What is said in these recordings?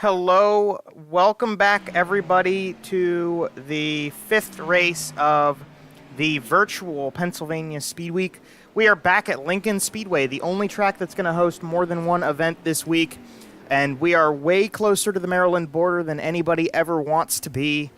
Hello, welcome back everybody to the fifth race of the virtual Pennsylvania Speedweek. We are back at Lincoln Speedway, the only track that's going to host more than one event this week, and we are way closer to the Maryland border than anybody ever wants to be,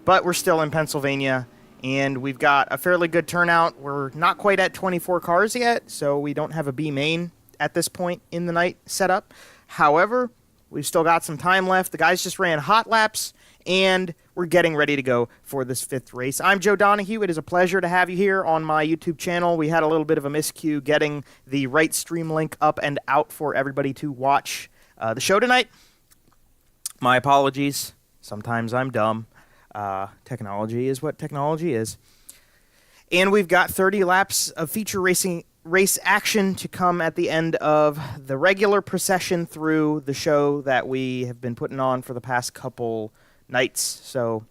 but we're still in Pennsylvania, and we've got a fairly good turnout. We're not quite at 24 cars yet, so we don't have a B main at this point in the night set up. However, we've still got some time left. The guys just ran hot laps, and we're getting ready to go for this fifth race. I'm Joe Donahue. It is a pleasure to have you here on my YouTube channel. We had a little bit of a miscue getting the right stream link up and out for everybody to watch the show tonight. My apologies. Sometimes I'm dumb. Technology is what technology is. And we've got 30 laps of feature race action to come at the end of the regular procession through the show that we have been putting on for the past couple nights. So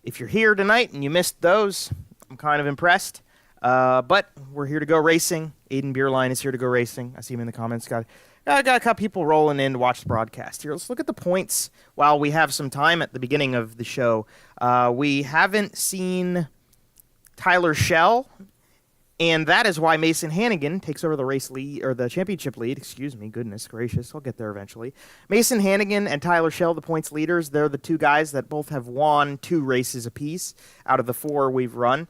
if you're here tonight and you missed those, I'm kind of impressed. But we're here to go racing. Aiden Beerline is here to go racing. I see him in the comments. Got a couple people rolling in to watch the broadcast here. Let's look at the points while we have some time at the beginning of the show. We haven't seen Tyler Schell, and that is why Mason Hannigan takes over the race lead, or the championship lead. Excuse me, goodness gracious, I'll get there eventually. Mason Hannigan and Tyler Schell, the points leaders. They're the two guys that both have won 2 races apiece out of the 4 we've run.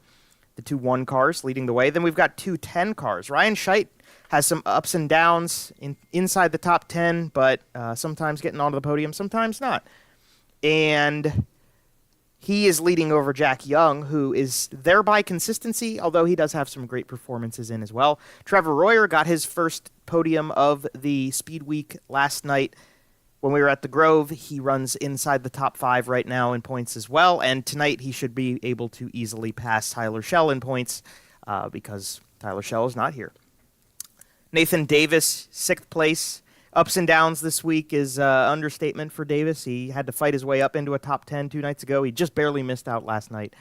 The 2 1 cars leading the way. Then we've got 2 10 cars. Ryan Scheidt has some ups and downs inside the top 10, but sometimes getting onto the podium, sometimes not. And he is leading over Jack Young, who is there by consistency, although he does have some great performances in as well. Trevor Royer got his first podium of the Speed Week last night when we were at the Grove. He runs inside the top 5 right now in points as well, and tonight he should be able to easily pass Tyler Schell in points because Tyler Schell is not here. Nathan Davis, 6th place. Ups and downs this week is understatement for Davis. He had to fight his way up into a top 10 2 nights ago. He just barely missed out last night.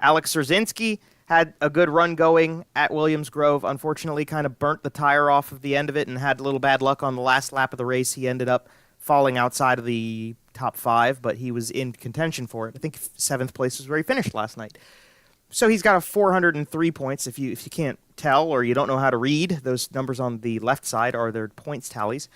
Alex Szerzynski had a good run going at Williams Grove. Unfortunately, kind of burnt the tire off of the end of it and had a little bad luck on the last lap of the race. He ended up falling outside of the top 5, but he was in contention for it. I think 7th place was where he finished last night. So he's got a 403 points. If you can't tell or you don't know how to read, those numbers on the left side are their points tallies.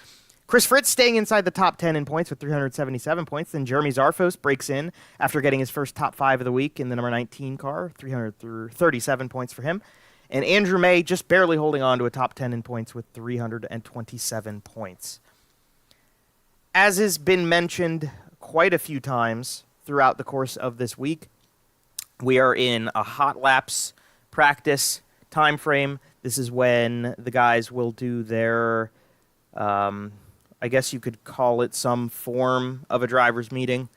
Chris Fritz staying inside the top 10 in points with 377 points. Then Jeremy Zarfos breaks in after getting his first top 5 of the week in the number 19 car, 337 points for him. And Andrew May just barely holding on to a top 10 in points with 327 points. As has been mentioned quite a few times throughout the course of this week, we are in a hot laps practice time frame. This is when the guys will do their, I guess you could call it some form of a driver's meeting,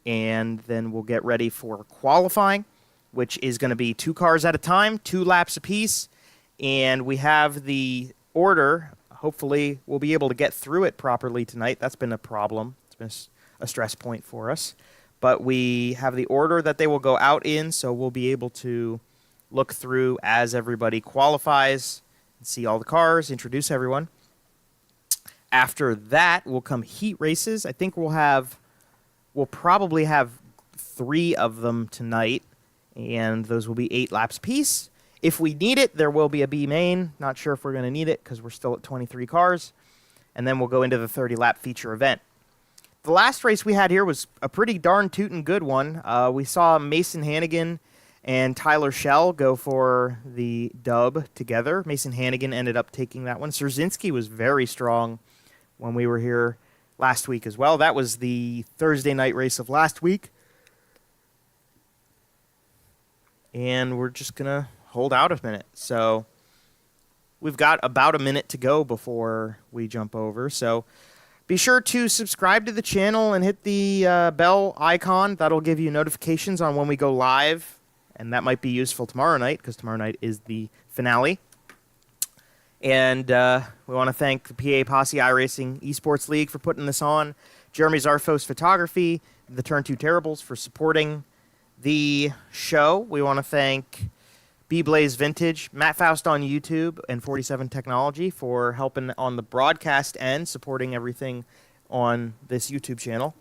and then we'll get ready for qualifying, which is going to be 2 cars at a time, 2 laps apiece, and we have the order. Hopefully we'll be able to get through it properly tonight. That's been a problem. It's been a stress point for us. But we have the order that they will go out in, so we'll be able to look through as everybody qualifies, see all the cars, introduce everyone. After that will come heat races. I think we'll probably have 3 of them tonight, and those will be 8 laps apiece. If we need it, there will be a B main. Not sure if we're going to need it because we're still at 23 cars. And then we'll go into the 30-lap feature event. The last race we had here was a pretty darn tootin' good one. We saw Mason Hannigan and Tyler Schell go for the dub together. Mason Hannigan ended up taking that one. Szerzynski was very strong when we were here last week as well. That was the Thursday night race of last week. And we're just going to hold out a minute. So we've got about a minute to go before we jump over. So be sure to subscribe to the channel and hit the bell icon. That'll give you notifications on when we go live, and that might be useful tomorrow night because tomorrow night is the finale. And we want to thank the PA Posse iRacing Esports League for putting this on, Jeremy Zarfos Photography, the Turn 2 Terribles for supporting the show. We want to thank B-Blaze Vintage, Matt Faust on YouTube, and 47 Technology for helping on the broadcast end, supporting everything on this YouTube channel.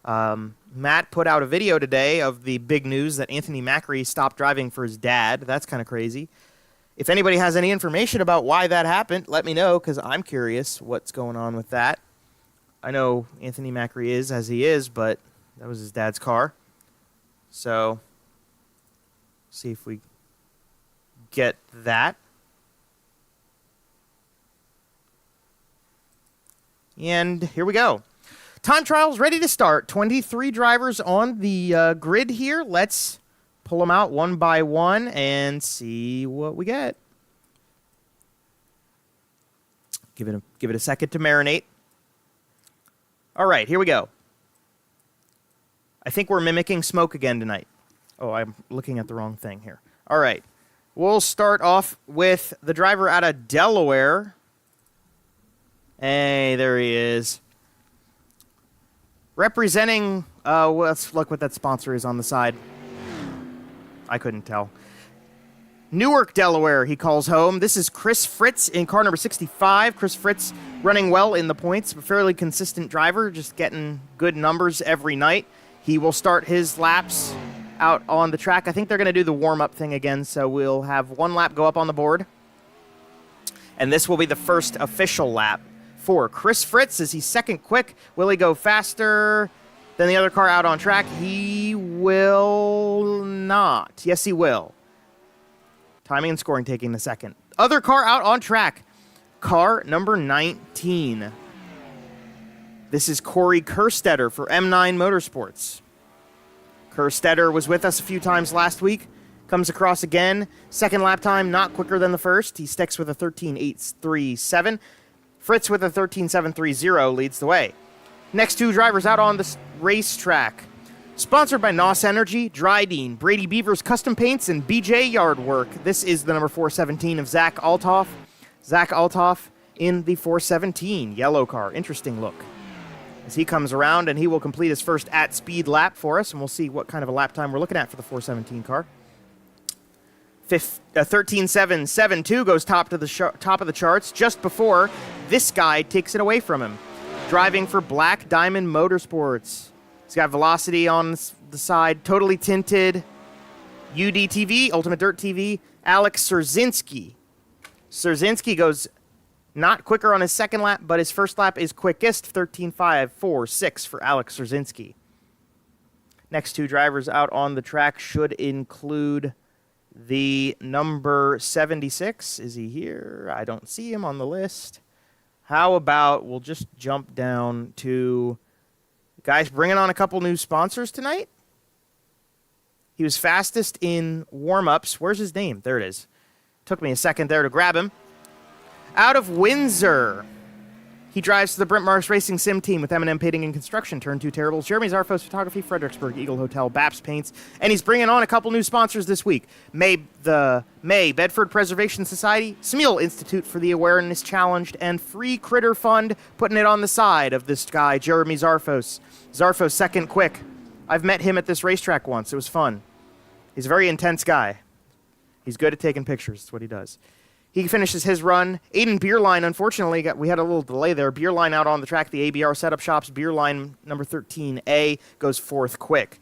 Matt put out a video today of the big news that Anthony Macri stopped driving for his dad. That's kind of crazy. If anybody has any information about why that happened, let me know, because I'm curious what's going on with that. I know Anthony Macri is as he is, but that was his dad's car. So, see if we get that. And here we go. Time trials ready to start. 23 drivers on the grid here. Let's pull them out one by one and see what we get. Give it a second to marinate. All right, here we go. I think we're mimicking smoke again tonight. Oh, I'm looking at the wrong thing here. All right. We'll start off with the driver out of Delaware. Hey, there he is. Representing, let's look what that sponsor is on the side. I couldn't tell. Newark, Delaware, he calls home. This is Chris Fritz in car number 65. Chris Fritz running well in the points, a fairly consistent driver, just getting good numbers every night. He will start his laps out on the track. I think they're going to do the warm-up thing again, so we'll have one lap go up on the board. And this will be the first official lap for Chris Fritz. Is he second quick? Will he go faster than the other car out on track? He will not. Yes, he will. Timing and scoring taking the second. Other car out on track. Car number 19. This is Corey Kerstetter for M9 Motorsports. Kerstetter was with us a few times last week. Comes across again. Second lap time, not quicker than the first. He sticks with a 13.837. Fritz with a 13.730 leads the way. Next two drivers out on the racetrack. Sponsored by NOS Energy, Dryden, Brady Beavers Custom Paints, and BJ Yard Work. This is the number 417 of Zach Altoff. Zach Altoff in the 417 yellow car. Interesting look. As he comes around, and he will complete his first at-speed lap for us, and we'll see what kind of a lap time we're looking at for the 417 car. 13.772 goes top of the charts just before this guy takes it away from him. Driving for Black Diamond Motorsports. He's got Velocity on the side, totally tinted. UDTV, Ultimate Dirt TV, Alex Szerzynski. Szerzynski goes not quicker on his second lap, but his first lap is quickest, 13.546 for Alex Szerzynski. Next two drivers out on the track should include the number 76. Is he here? I don't see him on the list. How about we'll just jump down to... Guys, bringing on a couple new sponsors tonight. He was fastest in warm-ups. Where's his name? There it is. Took me a second there to grab him. Out of Windsor. He drives to the Brent Marks Racing Sim Team with M&M Painting and Construction, Turn 2 Terribles, Jeremy Zarfos Photography, Fredericksburg, Eagle Hotel, Baps Paints, and he's bringing on a couple new sponsors this week. May Bedford Preservation Society, Smeal Institute for the Awareness Challenged, and Free Critter Fund, putting it on the side of this guy, Jeremy Zarfos. Zarfos second quick. I've met him at this racetrack once. It was fun. He's a very intense guy. He's good at taking pictures. That's what he does. He finishes his run. Aiden Beerline, unfortunately, we had a little delay there. Beerline out on the track, the ABR Setup Shops. Beerline, number 13A, goes fourth quick.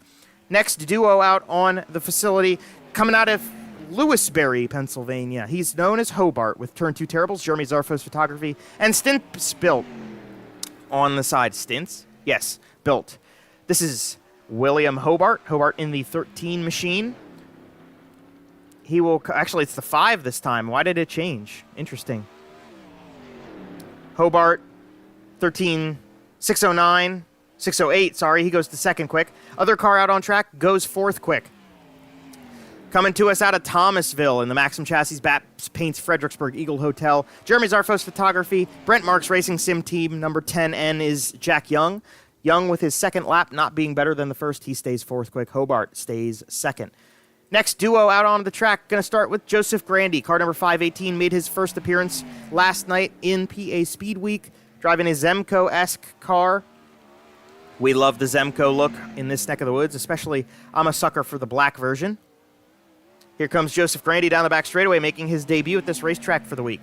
Next duo out on the facility, coming out of Lewisberry, Pennsylvania. He's known as Hobart with Turn 2 Terribles, Jeremy Zarfos Photography, and Stints Built on the side. Stints? Yes, Built. This is William Hobart. Hobart in the 13 machine. He will... Actually, it's the 5 this time. Why did it change? Interesting. Hobart, 13, 609, 608, sorry. He goes to second quick. Other car out on track goes fourth quick. Coming to us out of Thomasville in the Maxim Chassis, Baps Paints, Fredericksburg, Eagle Hotel. Jeremy Zarfos Photography, Brent Marks Racing Sim Team. Number 10N is Jack Young. Young with his second lap not being better than the first. He stays fourth quick. Hobart stays second. Next duo out on the track, going to start with Joseph Grandy. Car number 518 made his first appearance last night in PA Speedweek, driving a Zemco-esque car. We love the Zemco look in this neck of the woods, especially I'm a sucker for the black version. Here comes Joseph Grandy down the back straightaway, making his debut at this racetrack for the week.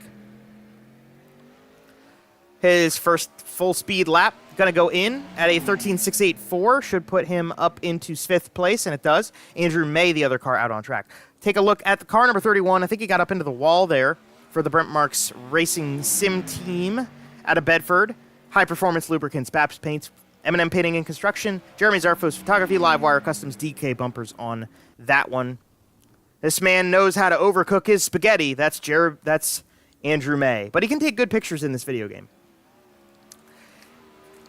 His first full speed lap going to go in at a 13.684. Should put him up into 5th place, and it does. Andrew May, the other car out on track. Take a look at the car number 31. I think he got up into the wall there for the Brent Marks Racing Sim Team out of Bedford. High Performance Lubricants, BAPS Paints, M&M Painting and Construction, Jeremy Zarfos Photography, Livewire Customs, DK Bumpers on that one. This man knows how to overcook his spaghetti. That's Andrew May. But he can take good pictures in this video game.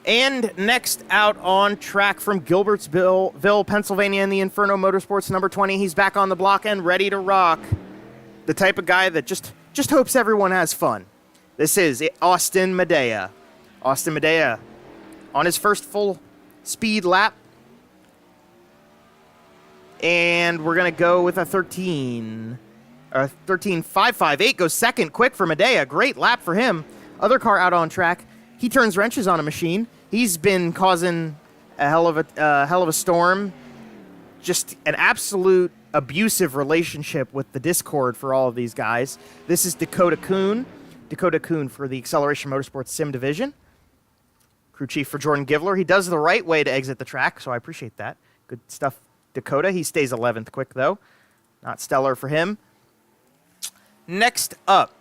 And next out on track from Gilbertsville, Pennsylvania in the Inferno Motorsports number 20. He's back on the block and ready to rock. The type of guy that just hopes everyone has fun. This is Austin Medea. Austin Medea on his first full speed lap. And we're going to go with a 13.558. Goes second quick for Medea. Great lap for him. Other car out on track. He turns wrenches on a machine. He's been causing a hell of a storm. Just an absolute abusive relationship with the Discord for all of these guys. This is Dakota Kuhn. Dakota Kuhn for the Acceleration Motorsports Sim Division. Crew chief for Jordan Givler. He does the right way to exit the track, so I appreciate that. Good stuff, Dakota. He stays 11th quick, though. Not stellar for him. Next up,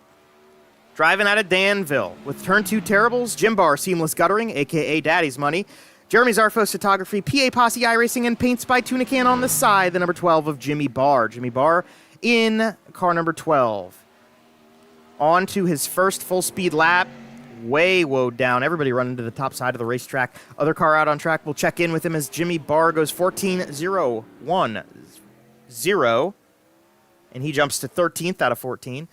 driving out of Danville with Turn 2 Terribles, Jim Barr Seamless Guttering, a.k.a. Daddy's Money, Jeremy Zarfos Photography, PA Posse iRacing, and Paints by Tunican on the side, the number 12 of Jimmy Barr. Jimmy Barr in car number 12. On to his first full-speed lap. Way woed down. Everybody running to the top side of the racetrack. Other car out on track will check in with him as Jimmy Barr goes 14.010. And he jumps to 13th out of 14.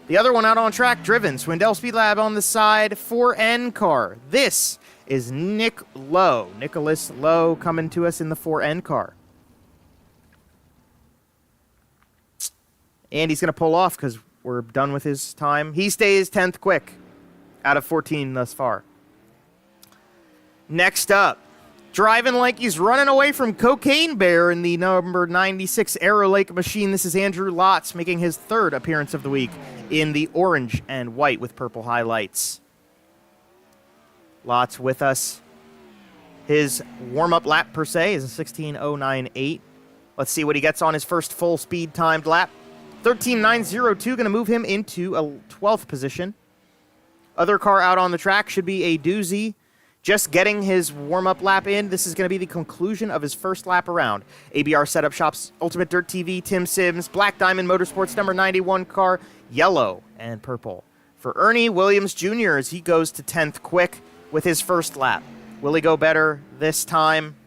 The other one out on track, driven. Swindell Speed Lab on the side, 4N car. This is Nick Lowe. Nicholas Lowe coming to us in the 4N car. And he's going to pull off because we're done with his time. He stays 10th quick out of 14 thus far. Next up, driving like he's running away from Cocaine Bear in the number 96 Arrow Lake machine. This is Andrew Lotz making his 3rd appearance of the week in the orange and white with purple highlights. Lotz with us. His warm-up lap per se is a 16.098. Let's see what he gets on his first full speed timed lap. 13.902, going to move him into a 12th position. Other car out on the track should be a doozy. Just getting his warm-up lap in. This is going to be the conclusion of his first lap around. ABR Setup Shops, Ultimate Dirt TV, Tim Sims, Black Diamond Motorsports, number 91 car, yellow and purple. For Ernie Williams Jr. as he goes to 10th quick with his first lap. Will he go better this time?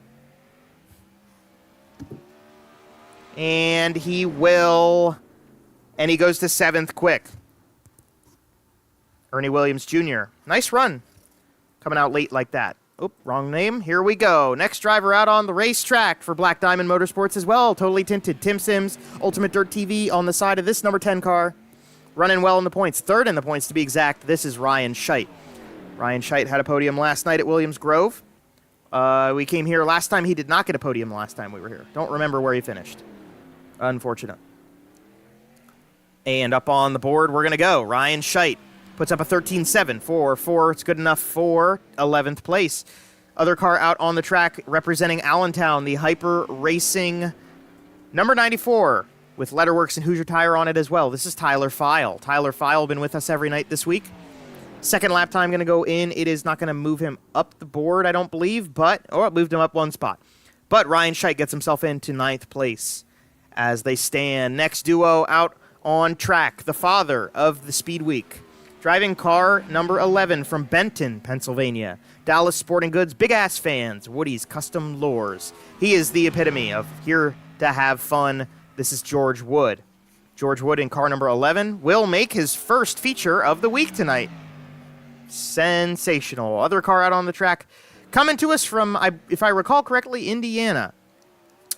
And he will. And he goes to 7th quick. Ernie Williams Jr. Nice run. Coming out late like that. Oop, wrong name. Here we go. Next driver out on the racetrack for Black Diamond Motorsports as well. Totally tinted. Tim Sims, Ultimate Dirt TV on the side of this number 10 car. Running well in the points. 3rd in the points to be exact. This is Ryan Scheidt. Ryan Scheidt had a podium last night at Williams Grove. We came here last time. He did not get a podium last time we were here. Don't remember where he finished. Unfortunate. And up on the board, we're going to go. Ryan Scheidt puts up a 13.744. It's good enough for 11th place. Other car out on the track representing Allentown, the Hyper Racing number 94 with Letterworks and Hoosier Tire on it as well. This is Tyler File. Tyler File been with us every night this week. Second lap time going to go in. It is not going to move him up the board, I don't believe, but it moved him up one spot. But Ryan Scheidt gets himself into 9th place as they stand. Next duo out on track, the father of the Speedweek. Driving car number 11 from Benton, Pennsylvania. Dallas Sporting Goods, Big Ass Fans, Woody's Custom Lures. He is the epitome of here to have fun. This is George Wood. George Wood in car number 11 will make his first feature of the week tonight. Sensational. Other car out on the track coming to us from, if I recall correctly, Indiana.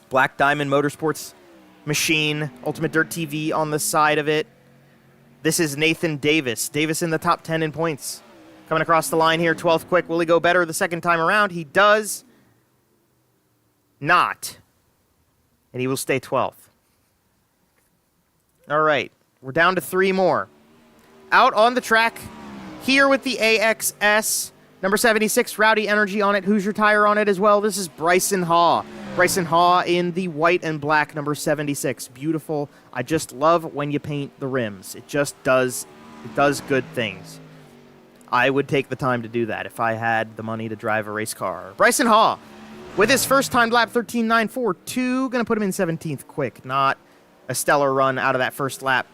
Black Diamond Motorsports machine, Ultimate Dirt TV on the side of it. This is Nathan Davis. Davis in the top 10 in points. Coming across the line here, 12th quick. Will he go better the second time around? He does not. And he will stay 12th. All right. We're down to 3 more. Out on the track Here with the AXS, number 76, Rowdy Energy on it. Hoosier Tire on it as well. This is Bryson Haw. Bryson Haw in the white and black, number 76. Beautiful. I just love when you paint the rims. It just does, good things. I would take the time to do that if I had the money to drive a race car. Bryson Haw, with his first time lap, 13.942, going to put him in 17th quick. Not a stellar run out of that first lap.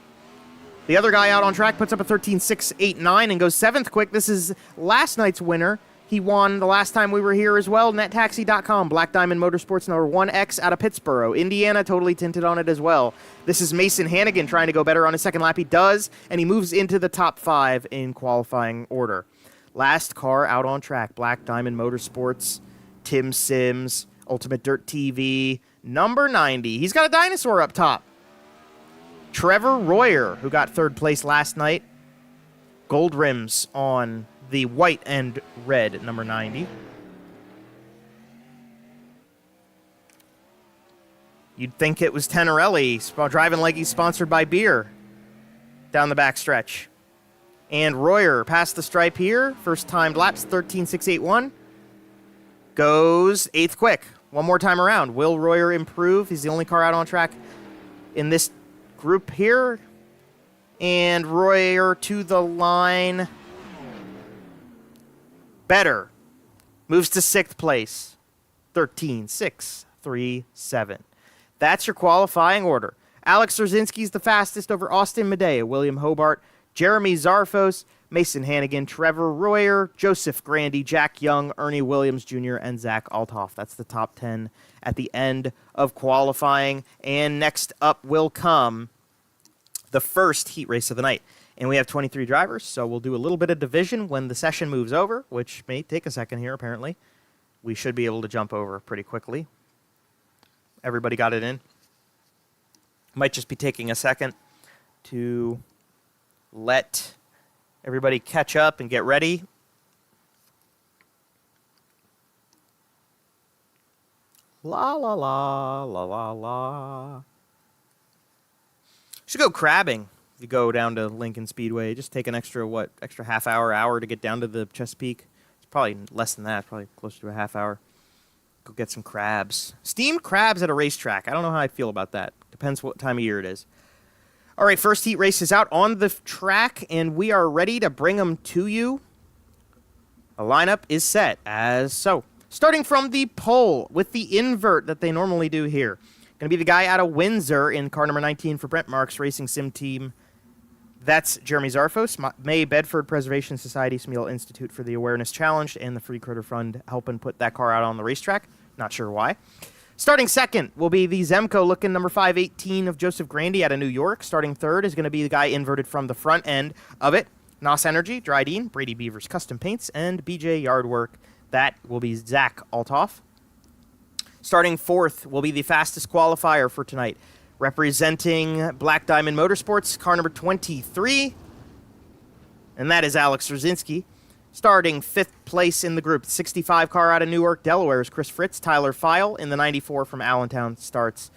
The other guy out on track puts up a 13.689 and goes 7th quick. This is last night's winner. He won the last time we were here as well. NetTaxi.com, Black Diamond Motorsports number 1X out of Pittsburgh. Indiana, totally tinted on it as well. This is Mason Hannigan trying to go better on his second lap. He does, and he moves into the top 5 in qualifying order. Last car out on track, Black Diamond Motorsports, Tim Sims, Ultimate Dirt TV, number 90. He's got a dinosaur up top. Trevor Royer, who got 3rd place last night. Gold rims on the white and red, number 90. You'd think it was Tenerelli driving like he's sponsored by beer down the backstretch. And Royer past the stripe here. First time laps, 13.681. Goes 8th quick. One more time around. Will Royer improve? He's the only car out on track in this group here. And Royer to the line. Better. Moves to 6th place. 13.637. That's your qualifying order. Alex Rzazinski's the fastest over Austin Medea, William Hobart, Jeremy Zarfos, Mason Hannigan, Trevor Royer, Joseph Grandy, Jack Young, Ernie Williams Jr., and Zach Althoff. That's the top 10 at the end of qualifying. And next up will come the first heat race of the night. And we have 23 drivers, so we'll do a little bit of division when the session moves over, which may take a second here, apparently. We should be able to jump over pretty quickly. Everybody got it in? Might just be taking a second to let everybody catch up and get ready. La, la, la, la, la, la. Should go crabbing. You go down to Lincoln Speedway, just take an extra half hour to get down to the Chesapeake. It's probably less than that, probably closer to a half hour. Go get some crabs. Steamed crabs at a racetrack. I don't know how I feel about that. Depends what time of year it is. All right, first heat race is out on the track, and we are ready to bring them to you. The lineup is set as so. Starting from the pole with the invert that they normally do here. Going to be the guy out of Windsor in car number 19 for Brent Marks Racing Sim Team. That's Jeremy Zarfos, May Bedford Preservation Society, Smeal Institute for the Awareness Challenge, and the Free Critter Fund helping put that car out on the racetrack. Not sure why. Starting second will be the Zemco-looking number 518 of Joseph Grandy out of New York. Starting third is going to be the guy inverted from the front end of it. NOS Energy, Dryden, Brady Beavers Custom Paints, and BJ Yardwork. That will be Zach Althoff. Starting fourth will be the fastest qualifier for tonight. Representing Black Diamond Motorsports, car number 23. And that is Alex Rzazinski. Starting 5th place in the group, 65 car out of Newark, Delaware is Chris Fritz. Tyler File in the 94 from Allentown starts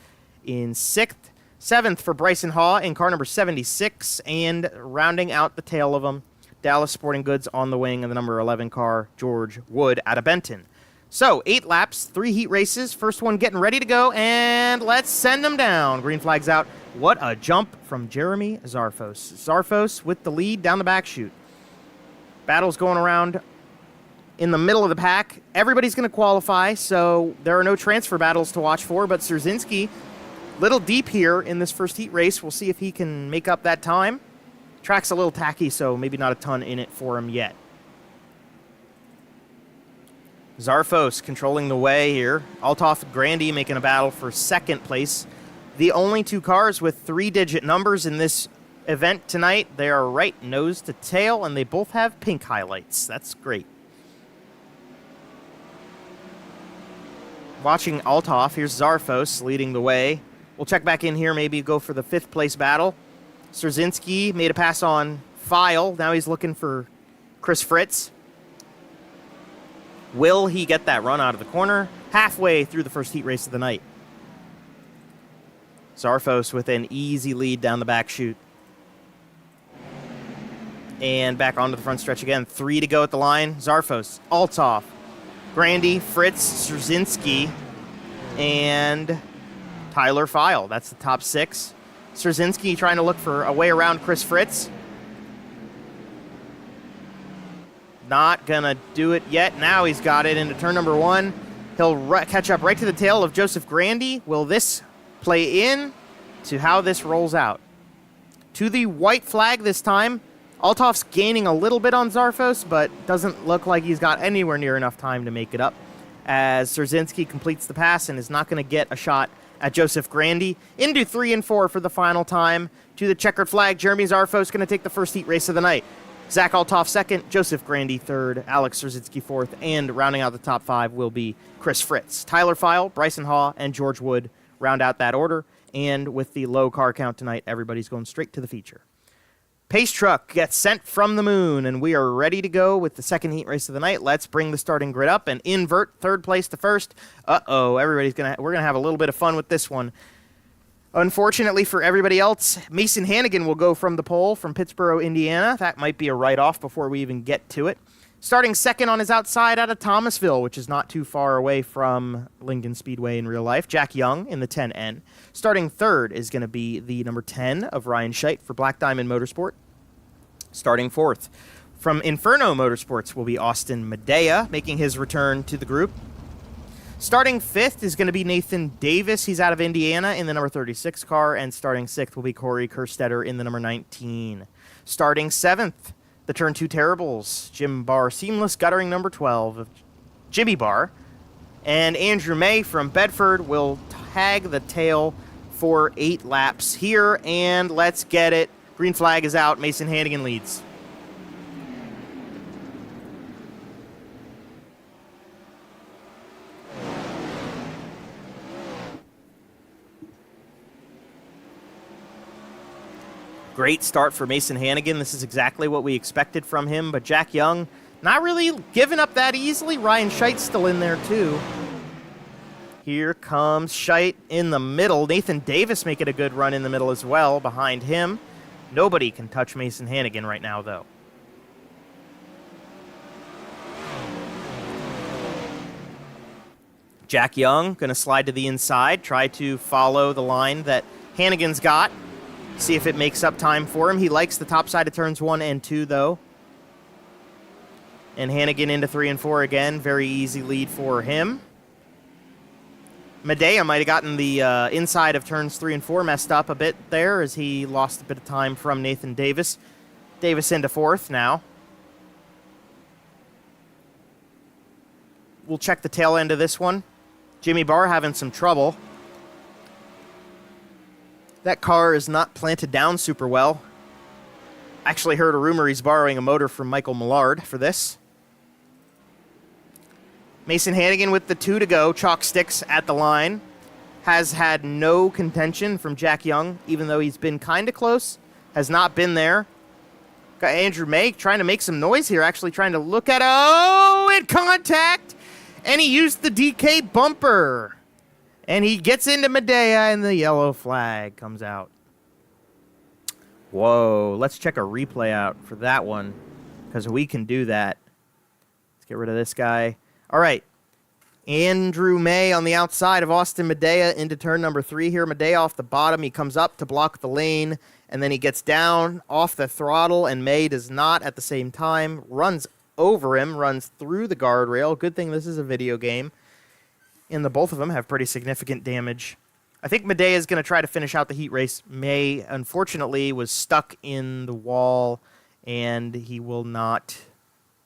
in 6th. 7th for Bryson Haw in car number 76. And rounding out the tail of them, Dallas Sporting Goods on the wing in the number 11 car, George Wood out of Benton. So, 8 laps, 3 heat races. First one getting ready to go, and let's send them down. Green flag's out. What a jump from Jeremy Zarfos. Zarfos with the lead down the back chute. Battle's going around in the middle of the pack. Everybody's going to qualify, so there are no transfer battles to watch for, but Rzazinski, little deep here in this first heat race. We'll see if he can make up that time. Track's a little tacky, so maybe not a ton in it for him yet. Zarfos controlling the way here. Althoff Grandy making a battle for 2nd place. The only 2 cars with 3-digit numbers in this event tonight. They are right nose to tail, and they both have pink highlights. That's great. Watching Althoff, here's Zarfos leading the way. We'll check back in here, maybe go for the 5th place battle. Rzazinski made a pass on File. Now he's looking for Chris Fritz. Will he get that run out of the corner? Halfway through the first heat race of the night. Zarfos with an easy lead down the back chute. And back onto the front stretch again. 3 to go at the line. Zarfos, Althoff, Grandy, Fritz, Strzezinski, and Tyler File. That's the top 6. Strzezinski trying to look for a way around Chris Fritz. Not gonna do it yet. Now he's got it into turn number 1. He'll catch up right to the tail of Joseph Grandy. Will this play in to how this rolls out? To the white flag this time. Althoff's gaining a little bit on Zarfos, but doesn't look like he's got anywhere near enough time to make it up, as Strzezinski completes the pass and is not going to get a shot at Joseph Grandy. Into 3 and 4 for the final time. To the checkered flag, Jeremy Zarfos going to take the first heat race of the night. Zach Althoff second, Joseph Grandy third, Alex Strzezinski fourth, and rounding out the top 5 will be Chris Fritz. Tyler File, Bryson Haw, and George Wood round out that order. And with the low car count tonight, everybody's going straight to the feature. Pace truck gets sent from the moon, and we are ready to go with the second heat race of the night. Let's bring the starting grid up and invert third place to first. Uh-oh, we're gonna have a little bit of fun with this one. Unfortunately for everybody else, Mason Hannigan will go from the pole from Pittsburgh, Indiana. That might be a write-off before we even get to it. Starting second on his outside out of Thomasville, which is not too far away from Lincoln Speedway in real life, Jack Young in the 10N. Starting third is going to be the number 10 of Ryan Scheidt for Black Diamond Motorsport. Starting fourth from Inferno Motorsports will be Austin Medea, making his return to the group. Starting fifth is going to be Nathan Davis. He's out of Indiana in the number 36 car. And starting sixth will be Corey Kerstetter in the number 19. Starting seventh, the Turn 2 Terribles, Jim Barr Seamless guttering number 12 of Jimmy Barr. And Andrew May from Bedford will tag the tail for 8 laps here. And let's get it. Green flag is out. Mason Hannigan leads. Great start for Mason Hannigan. This is exactly what we expected from him, but Jack Young not really giving up that easily. Ryan Scheidt's still in there too. Here comes Scheidt in the middle. Nathan Davis making a good run in the middle as well behind him. Nobody can touch Mason Hannigan right now, though. Jack Young going to slide to the inside, try to follow the line that Hannigan's got. See if it makes up time for him. He likes the top side of turns 1 and 2, though. And Hannigan into 3 and 4 again. Very easy lead for him. Medea might have gotten the inside of turns 3 and 4 messed up a bit there as he lost a bit of time from Nathan Davis. Davis into 4th now. We'll check the tail end of this one. Jimmy Barr having some trouble. That car is not planted down super well. Actually heard a rumor he's borrowing a motor from Michael Millard for this. Mason Hannigan with the 2 to go. Chalk sticks at the line. Has had no contention from Jack Young, even though he's been kind of close. Has not been there. Got Andrew May trying to make some noise here, actually trying to look at... Oh, in contact! And he used the DK bumper. And he gets into Medea, and the yellow flag comes out. Whoa, let's check a replay out for that one, because we can do that. Let's get rid of this guy. All right, Andrew May on the outside of Austin Medea into turn number 3 here. Medea off the bottom. He comes up to block the lane, and then he gets down off the throttle, and May does not at the same time. Runs over him, runs through the guardrail. Good thing this is a video game. And the both of them have pretty significant damage. I think Medea is going to try to finish out the heat race. May, unfortunately, was stuck in the wall, and he will not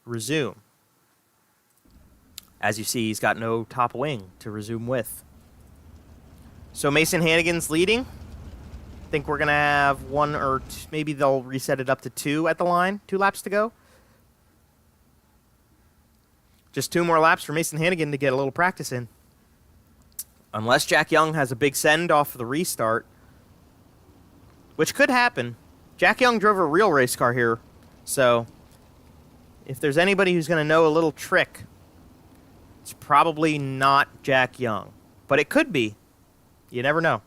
resume. As you see, he's got no top wing to resume with. So Mason Hannigan's leading. I think we're going to have 1 or 2, maybe they'll reset it up to 2 at the line. 2 laps to go. Just 2 more laps for Mason Hannigan to get a little practice in. Unless Jack Young has a big send off the restart, which could happen. Jack Young drove a real race car here, so if there's anybody who's going to know a little trick, it's probably not Jack Young. But it could be. You never know.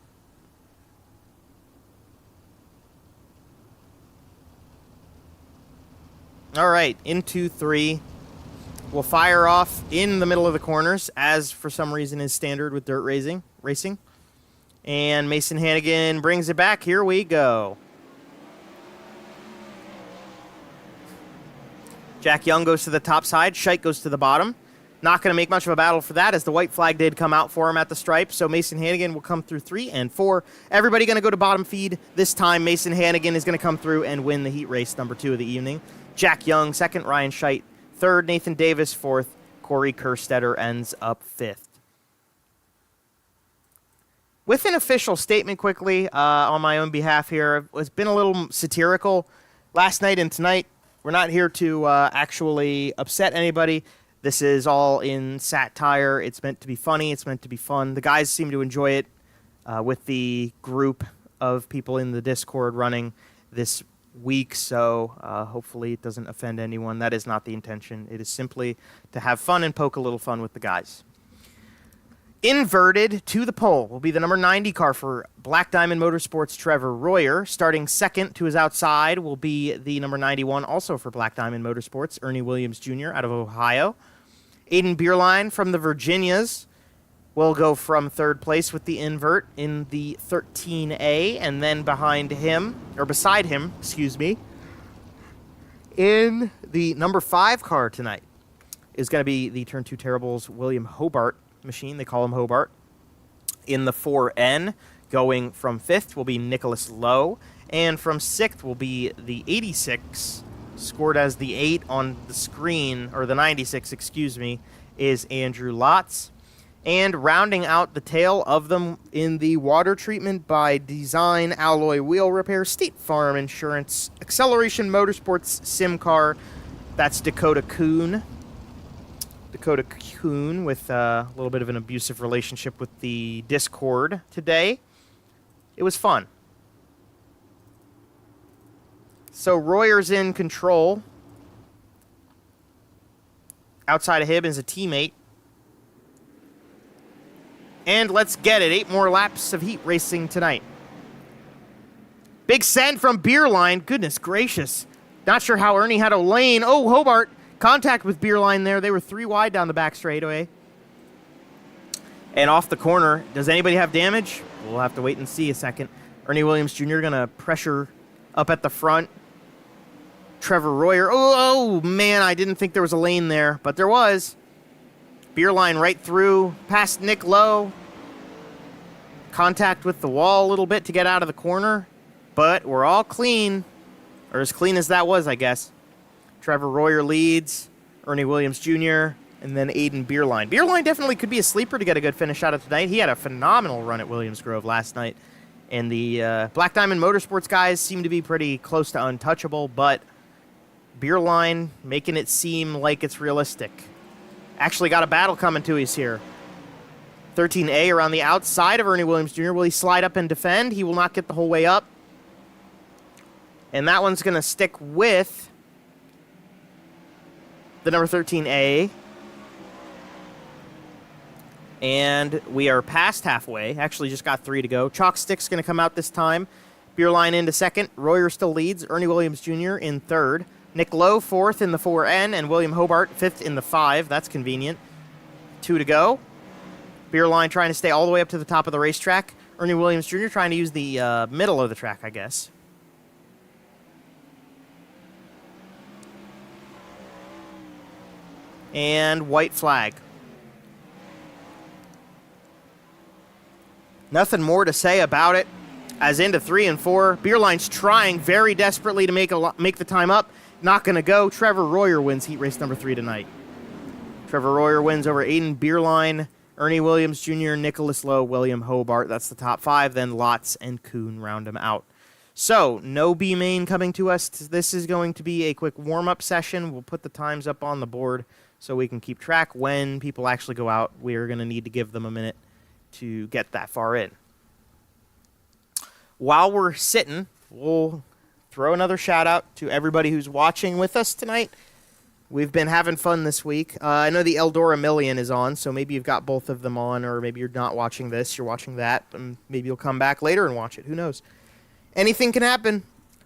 All right, into 3. We'll fire off in the middle of the corners, as for some reason is standard with dirt racing. And Mason Hannigan brings it back. Here we go. Jack Young goes to the top side. Scheidt goes to the bottom. Not going to make much of a battle for that, as the white flag did come out for him at the stripe. So Mason Hannigan will come through 3 and 4. Everybody going to go to bottom feed. This time, Mason Hannigan is going to come through and win the heat race number 2 of the evening. Jack Young, second. Ryan Scheidt, third. Nathan Davis, fourth. Corey Kerstetter ends up 5th. With an official statement quickly on my own behalf here, it's been a little satirical last night and tonight. We're not here to actually upset anybody. This is all in satire. It's meant to be funny. It's meant to be fun. The guys seem to enjoy it with the group of people in the Discord running this week, so hopefully it doesn't offend anyone. That is not the intention. It is simply to have fun and poke a little fun with the guys. Inverted to the pole will be the number 90 car for Black Diamond Motorsports' Trevor Royer. Starting second to his outside will be the number 91, also for Black Diamond Motorsports, Ernie Williams Jr. out of Ohio. Aiden Bierlein from the Virginias will go from third place with the invert in the 13A, and then beside him, in the number 5 car tonight is going to be the Turn 2 Terrible's William Hobart machine. They call him Hobart. In the 4N, going from 5th will be Nicholas Lowe, and from 6th will be the 86, scored as the 8 on the screen, or the 96, is Andrew Lotz. And rounding out the tail of them in the water treatment by design alloy wheel repair, State Farm Insurance, Acceleration Motorsports Sim Car, that's Dakota Kuhn. Dakota Kuhn with a little bit of an abusive relationship with the Discord today. It was fun. So Royer's in control. Outside of him is a teammate. And let's get it. 8 more laps of heat racing tonight. Big send from Bierlein. Goodness gracious. Not sure how Ernie had a lane. Oh, Hobart. Contact with Bierlein there. They were 3 wide down the back straightaway. And off the corner. Does anybody have damage? We'll have to wait and see a second. Ernie Williams Jr. going to pressure up at the front. Trevor Royer. Oh, man, I didn't think there was a lane there, but there was. Bierlein right through past Nick Lowe. Contact with the wall a little bit to get out of the corner. But we're all clean. Or as clean as that was, I guess. Trevor Royer leads, Ernie Williams Jr., and then Aiden Bierlein. Bierlein definitely could be a sleeper to get a good finish out of tonight. He had a phenomenal run at Williams Grove last night. And the Black Diamond Motorsports guys seem to be pretty close to untouchable, but Bierlein making it seem like it's realistic. Actually got a battle coming to us here. 13A around the outside of Ernie Williams Jr. Will he slide up and defend? He will not get the whole way up. And that one's going to stick with the number 13A. And we are past halfway. Actually, just got 3 to go. Chalk Stick's going to come out this time. Bierlein into second. Royer still leads. Ernie Williams Jr. in third. Nick Lowe, 4th in the 4N. And William Hobart, 5th in the 5. That's convenient. 2 to go. Bierlein trying to stay all the way up to the top of the racetrack. Ernie Williams Jr. trying to use the middle of the track, I guess. And white flag. Nothing more to say about it. As into 3 and 4, Bierlein's trying very desperately to make the time up. Not going to go. Trevor Royer wins heat race number 3 tonight. Trevor Royer wins over Aiden Bierlein, Ernie Williams Jr., Nicholas Lowe, William Hobart. That's the top 5. Then Lotz and Kuhn round them out. So, no B-main coming to us. This is going to be a quick warm-up session. We'll put the times up on the board so we can keep track when people actually go out. We're going to need to give them a minute to get that far in. While we're sitting, we'll throw another shout-out to everybody who's watching with us tonight. We've been having fun this week. I know the Eldora Million is on, so maybe you've got both of them on, or maybe you're not watching this, you're watching that, and maybe you'll come back later and watch it. Who knows? Anything can happen.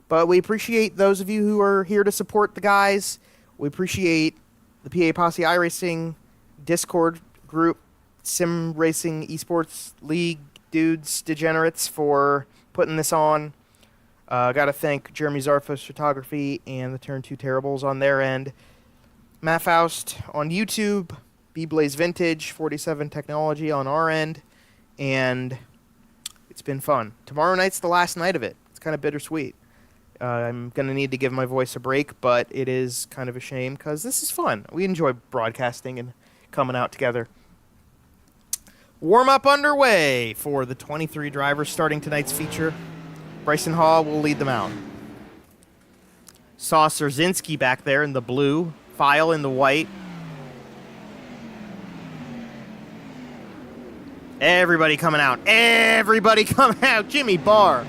But we appreciate those of you who are here to support the guys. We appreciate the PA Posse iRacing Discord group, Sim Racing Esports League dudes, degenerates, for putting this on. Got to thank Jeremy Zarfos Photography and the Turn 2 Terribles on their end. Matt Faust on YouTube, B-Blaze Vintage, 47 Technology on our end, and it's been fun. Tomorrow night's the last night of it. It's kind of bittersweet. I'm going to need to give my voice a break, but it is kind of a shame because this is fun. We enjoy broadcasting and coming out together. Warm-up underway for the 23 drivers starting tonight's feature. Bryson Hall will lead them out. Saw Szerzynski back there in the blue, File in the white. Everybody coming out. Everybody coming out. Jimmy Barr.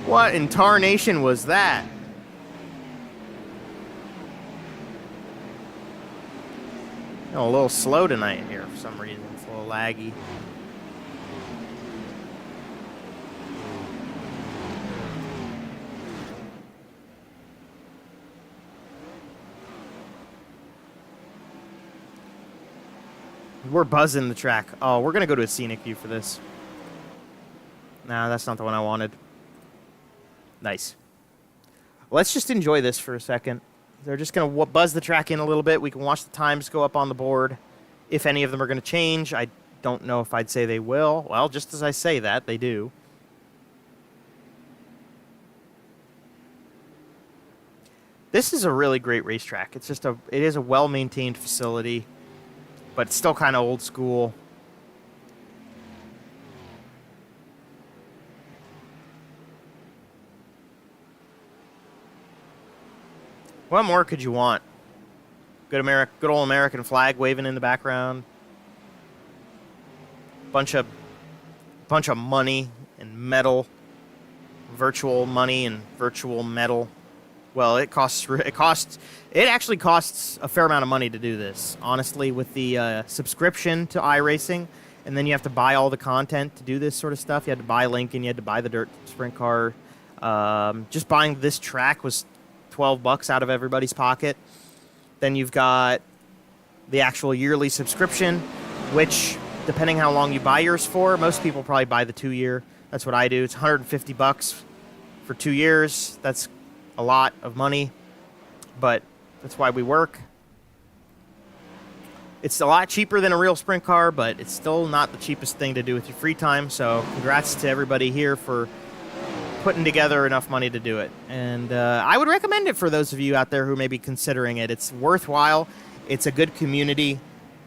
What in tarnation was that? Oh, a little slow tonight here for some reason. It's a little laggy. We're buzzing the track. Oh, we're going to go to a scenic view for this. Nah, that's not the one I wanted. Nice. Let's just enjoy this for a second. They're just going to buzz the track in a little bit. We can watch the times go up on the board. If any of them are going to change, I don't know if I'd say they will. Well, just as I say that, they do. This is a really great racetrack. It is a well-maintained facility, but it's still kind of old school. What more could you want? Good old American flag waving in the background. Bunch of money and metal, virtual money and virtual metal. Well, it actually costs a fair amount of money to do this, honestly, with the subscription to iRacing, and then you have to buy all the content to do this sort of stuff. You had to buy Lincoln, you had to buy the dirt sprint car. Just buying this track was $12 out of everybody's pocket. Then you've got the actual yearly subscription, which, depending how long you buy yours for, most people probably buy the 2-year. That's what I do. It's $150 for 2 years. That's a lot of money, but that's why we work. It's a lot cheaper than a real sprint car, but it's still not the cheapest thing to do with your free time. So congrats to everybody here for putting together enough money to do it. And I would recommend it for those of you out there who may be considering it. It's worthwhile. It's a good community.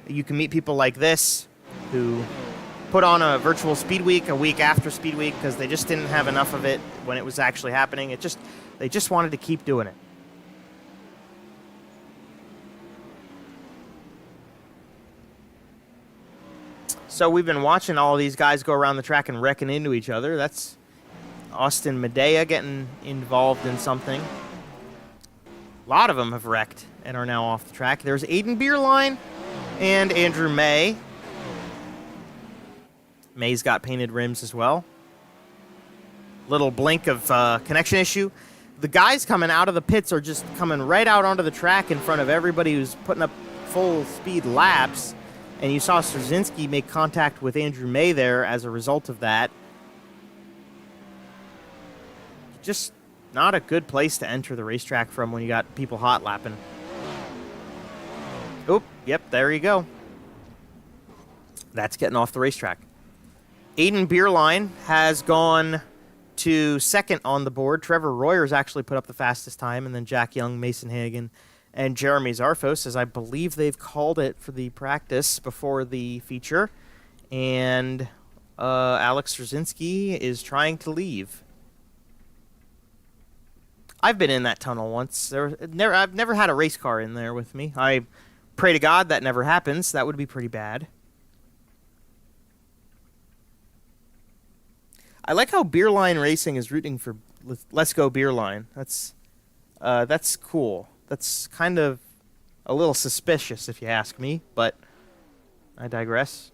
You can meet people like this who put on a virtual Speedweek a week after Speedweek because they just didn't have enough of it when it was actually happening. They just wanted to keep doing it. So we've been watching all of these guys go around the track and wrecking into each other. That's Austin Medea getting involved in something. A lot of them have wrecked and are now off the track. There's Aiden Beerline and Andrew May. May's got painted rims as well. Little blink of connection issue. The guys coming out of the pits are just coming right out onto the track in front of everybody who's putting up full speed laps. And you saw Szerzynski make contact with Andrew May there as a result of that. Just not a good place to enter the racetrack from when you got people hot lapping. Oop, yep, there you go. That's getting off the racetrack. Aiden Beerline has gone to second on the board. Trevor Royer's actually put up the fastest time, and then Jack Young, Mason Hagan, and Jeremy Zarfos, as I believe they've called it for the practice before the feature. And Alex Szerzynski is trying to leave. I've been in that tunnel once. I've never had a race car in there with me. I pray to God that never happens. That would be pretty bad. I like how Beerline Racing is rooting for Let's Go Beerline. That's cool. That's kind of a little suspicious, if you ask me, but I digress.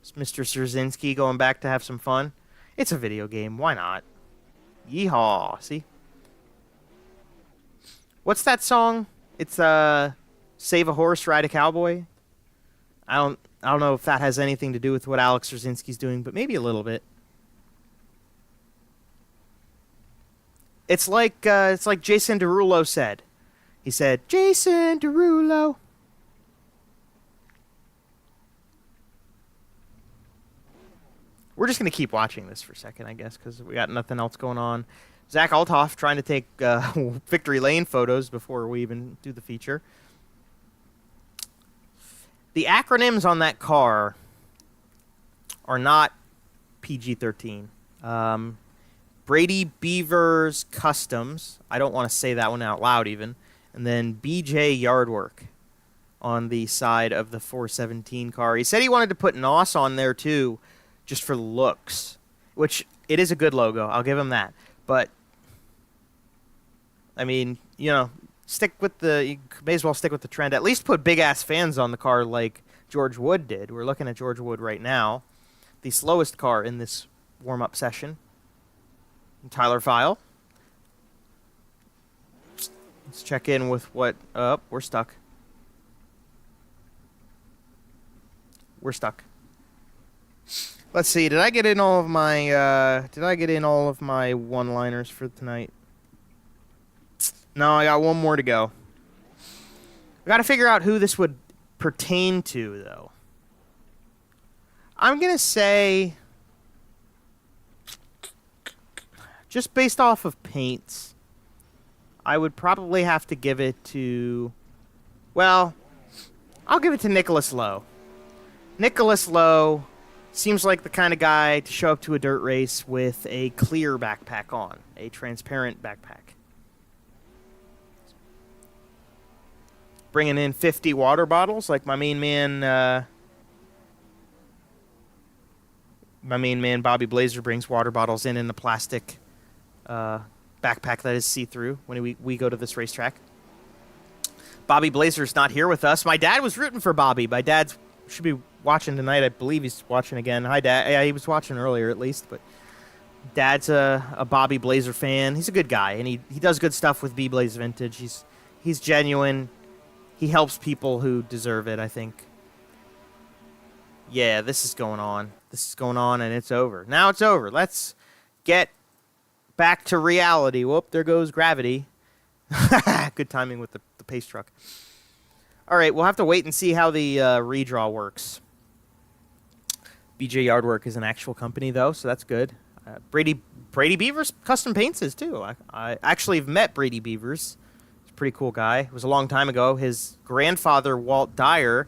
It's Mr. Szerzynski going back to have some fun. It's a video game. Why not? Yeehaw. See? What's that song? It's Save a Horse, Ride a Cowboy. I don't know if that has anything to do with what Alex Rosinski's doing, but maybe a little bit. It's like Jason Derulo said. He said, Jason Derulo. We're just going to keep watching this for a second, I guess, because we got nothing else going on. Zach Althoff trying to take victory lane photos before we even do the feature. The acronyms on that car are not PG-13. Brady Beavers Customs. I don't want to say that one out loud even. And then BJ Yardwork on the side of the 417 car. He said he wanted to put NOS on there too, just for looks, which it is a good logo. I'll give him that. But, I mean, you know, you may as well stick with the trend. At least put big-ass fans on the car like George Wood did. We're looking at George Wood right now. The slowest car in this warm-up session. Tyler File. Let's check in with what... Oh, we're stuck. We're stuck. Let's see. Did I get in all of my one-liners for tonight? No, I got one more to go. We got to figure out who this would pertain to, though. I'm going to say, just based off of paints, I would probably have to give it to, well, I'll give it to Nicholas Lowe. Nicholas Lowe seems like the kind of guy to show up to a dirt race with a clear backpack on, a transparent backpack. Bringing in 50 water bottles like my main man Bobby Blazer brings water bottles in a plastic backpack that is see-through when we go to this racetrack. Bobby Blazer's not here with us. My dad was rooting for Bobby. My dad should be watching tonight. I believe he's watching again. Hi, Dad. Yeah, he was watching earlier at least, but Dad's a Bobby Blazer fan. He's a good guy, and he does good stuff with B-Blaze Vintage. He's genuine. He helps people who deserve it, I think. Yeah, this is going on. This is going on, and it's over. Now it's over. Let's get back to reality. Whoop, there goes gravity. Good timing with the pace truck. All right, we'll have to wait and see how the redraw works. BJ Yardwork is an actual company, though, so that's good. Brady Beavers Custom Paints is, too. I actually have met Brady Beavers. Pretty cool guy. It was a long time ago. His grandfather, Walt Dyer,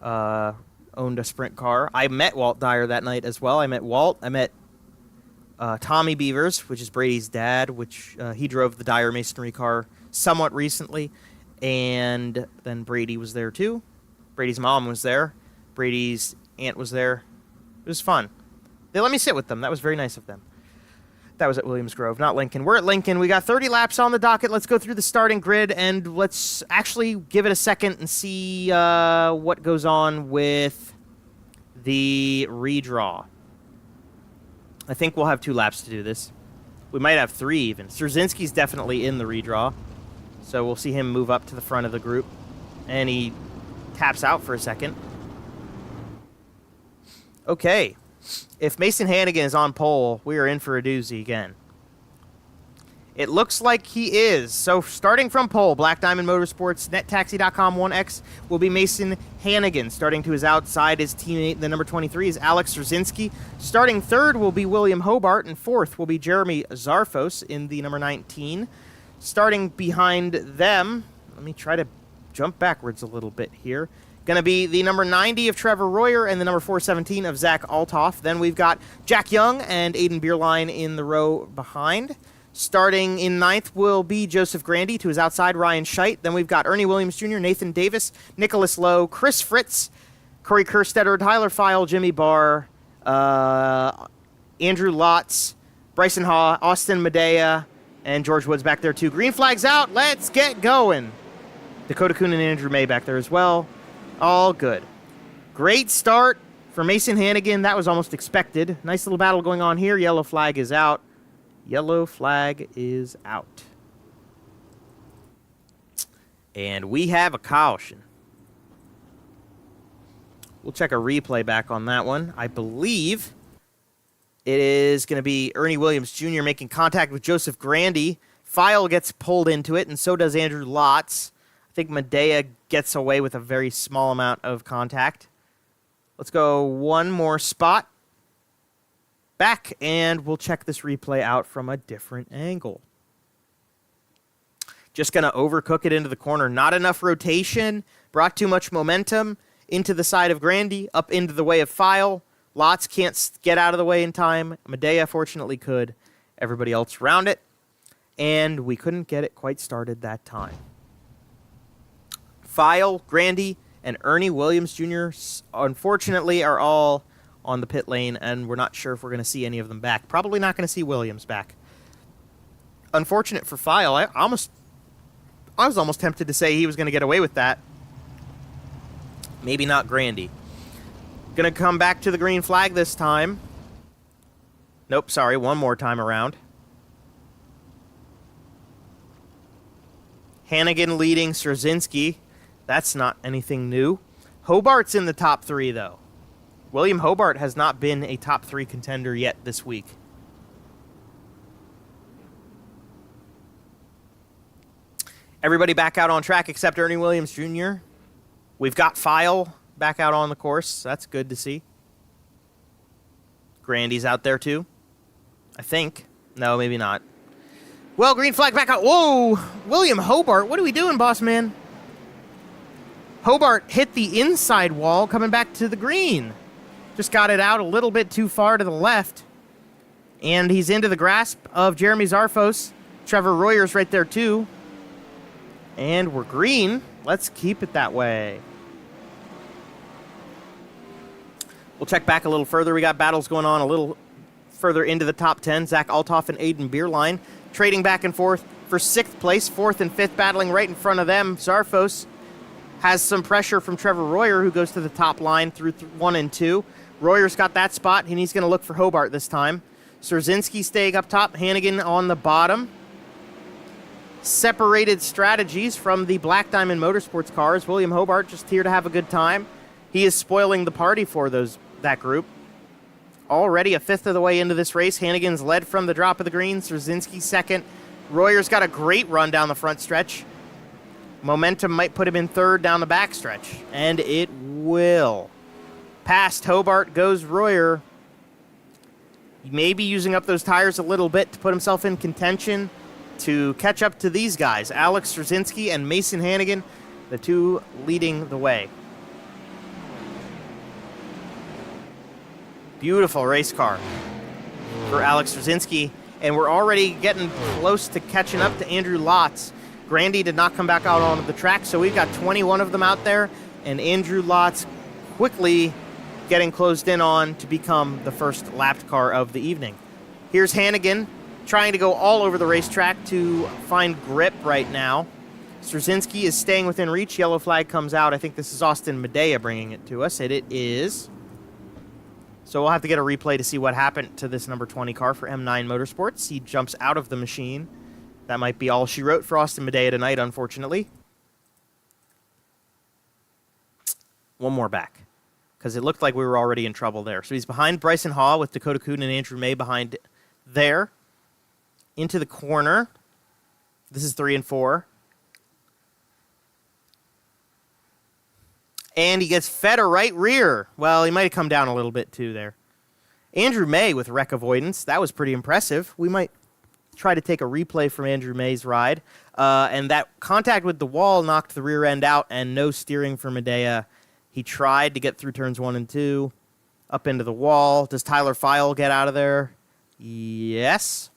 owned a sprint car. I met Walt Dyer that night as well. I met Walt. I met Tommy Beavers, which is Brady's dad, which he drove the Dyer Masonry car somewhat recently. And then Brady was there too. Brady's mom was there. Brady's aunt was there. It was fun. They let me sit with them. That was very nice of them. That was at Williams Grove, not Lincoln. We're at Lincoln. We got 30 laps on the docket. Let's go through the starting grid, and let's actually give it a second and see what goes on with the redraw. I think we'll have 2 laps to do this. We might have 3 even. Strzezinski's definitely in the redraw, so we'll see him move up to the front of the group. And he taps out for a second. Okay. If Mason Hannigan is on pole, we are in for a doozy again. It looks like he is. So starting from pole, Black Diamond Motorsports, NetTaxi.com 1X will be Mason Hannigan. Starting to his outside, his teammate, the number 23, is Alex Rosinski. Starting third will be William Hobart, and fourth will be Jeremy Zarfos in the number 19. Starting behind them, let me try to jump backwards a little bit here. Going to be the number 90 of Trevor Royer and the number 417 of Zach Althoff. Then we've got Jack Young and Aiden Beerline in the row behind. Starting in ninth will be Joseph Grandy. To his outside, Ryan Scheidt. Then we've got Ernie Williams Jr., Nathan Davis, Nicholas Lowe, Chris Fritz, Corey Kerstetter, Tyler File, Jimmy Barr, Andrew Lotz, Bryson Haw, Austin Medea, and George Woods back there too. Green flag's out. Let's get going. Dakota Kuhn and Andrew May back there as well. All good. Great start for Mason Hannigan. That was almost expected. Nice little battle going on here. Yellow flag is out. Yellow flag is out. And we have a caution. We'll check a replay back on that one. I believe it is going to be Ernie Williams Jr. making contact with Joseph Grandy. File gets pulled into it, and so does Andrew Lotz. I think Medea gets away with a very small amount of contact. Let's go one more spot back, and we'll check this replay out from a different angle. Just going to overcook it into the corner. Not enough rotation. Brought too much momentum into the side of Grandy, up into the way of File. Lotz can't get out of the way in time. Medea fortunately could. Everybody else around it. And we couldn't get it quite started that time. File, Grandy, and Ernie Williams Jr. unfortunately are all on the pit lane, and we're not sure if we're going to see any of them back. Probably not going to see Williams back. Unfortunate for File. I was almost tempted to say he was going to get away with that. Maybe not Grandy. Going to come back to the green flag this time. Nope, sorry, one more time around. Hannigan leading Strzezinski. That's not anything new. Hobart's in the top 3, though. William Hobart has not been a top 3 contender yet this week. Everybody back out on track except Ernie Williams Jr. We've got File back out on the course. That's good to see. Grandy's out there too, I think. No, maybe not. Well, green flag back out. Whoa! William Hobart, what are we doing, boss man? Hobart hit the inside wall coming back to the green. Just got it out a little bit too far to the left. And he's into the grasp of Jeremy Zarfos. Trevor Royer's right there too. And we're green. Let's keep it that way. We'll check back a little further. We got battles going on a little further into the top 10. Zach Althoff and Aiden Beerline trading back and forth for 6th place. 4th and 5th battling right in front of them. Zarfos has some pressure from Trevor Royer, who goes to the top line through 1 and 2. Royer's got that spot, and he's going to look for Hobart this time. Strzezinski staying up top. Hannigan on the bottom. Separated strategies from the Black Diamond Motorsports cars. William Hobart just here to have a good time. He is spoiling the party for that group. Already a 5th of the way into this race. Hannigan's led from the drop of the green. Strzezinski 2nd. Royer's got a great run down the front stretch. Momentum might put him in 3rd down the back stretch. And it will. Past Hobart goes Royer. Maybe using up those tires a little bit to put himself in contention to catch up to these guys. Alex Strzezinski and Mason Hannigan, the two leading the way. Beautiful race car for Alex Strzezinski, and we're already getting close to catching up to Andrew Lotz. Grandy did not come back out onto the track, so we've got 21 of them out there, and Andrew Lotz quickly getting closed in on to become the first lapped car of the evening. Here's Hannigan trying to go all over the racetrack to find grip right now. Strzezinski is staying within reach. Yellow flag comes out. I think this is Austin Medea bringing it to us, and it is. So we'll have to get a replay to see what happened to this number 20 car for M9 Motorsports. He jumps out of the machine. That might be all she wrote for Austin Medea tonight, unfortunately. One more back, because it looked like we were already in trouble there. So he's behind Bryson Haw with Dakota Kuhn and Andrew May behind there. Into the corner. This is 3 and 4. And he gets fed a right rear. Well, he might have come down a little bit too there. Andrew May with wreck avoidance. That was pretty impressive. We might try to take a replay from Andrew May's ride. And that contact with the wall knocked the rear end out, and no steering for Medea. He tried to get through turns 1 and 2. Up into the wall. Does Tyler File get out of there? Yes.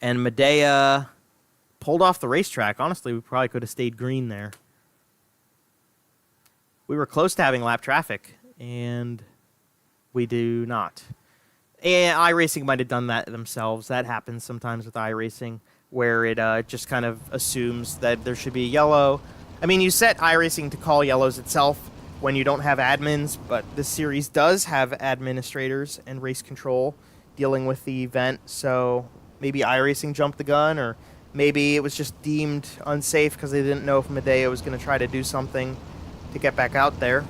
And Medea pulled off the racetrack. Honestly, we probably could have stayed green there. We were close to having lap traffic, and we do not. And iRacing might have done that themselves. That happens sometimes with iRacing, where it just kind of assumes that there should be a yellow. I mean, you set iRacing to call yellows itself when you don't have admins, but this series does have administrators and race control dealing with the event, so maybe iRacing jumped the gun, or Maybe it was just deemed unsafe because they didn't know if Medeo was going to try to do something to get back out there.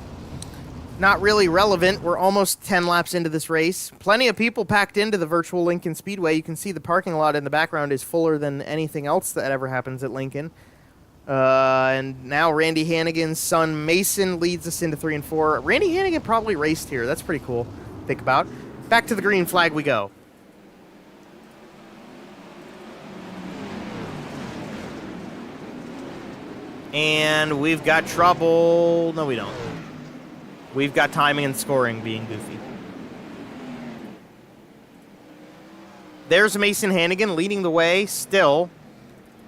Not really relevant. We're almost 10 laps into this race. Plenty of people packed into the virtual Lincoln Speedway. You can see the parking lot in the background is fuller than anything else that ever happens at Lincoln. And now Randy Hannigan's son Mason leads us into 3 and 4. Randy Hannigan probably raced here. That's pretty cool to think about. Back to the green flag we go. And we've got trouble. No, we don't. We've got timing and scoring being goofy. There's Mason Hannigan leading the way still.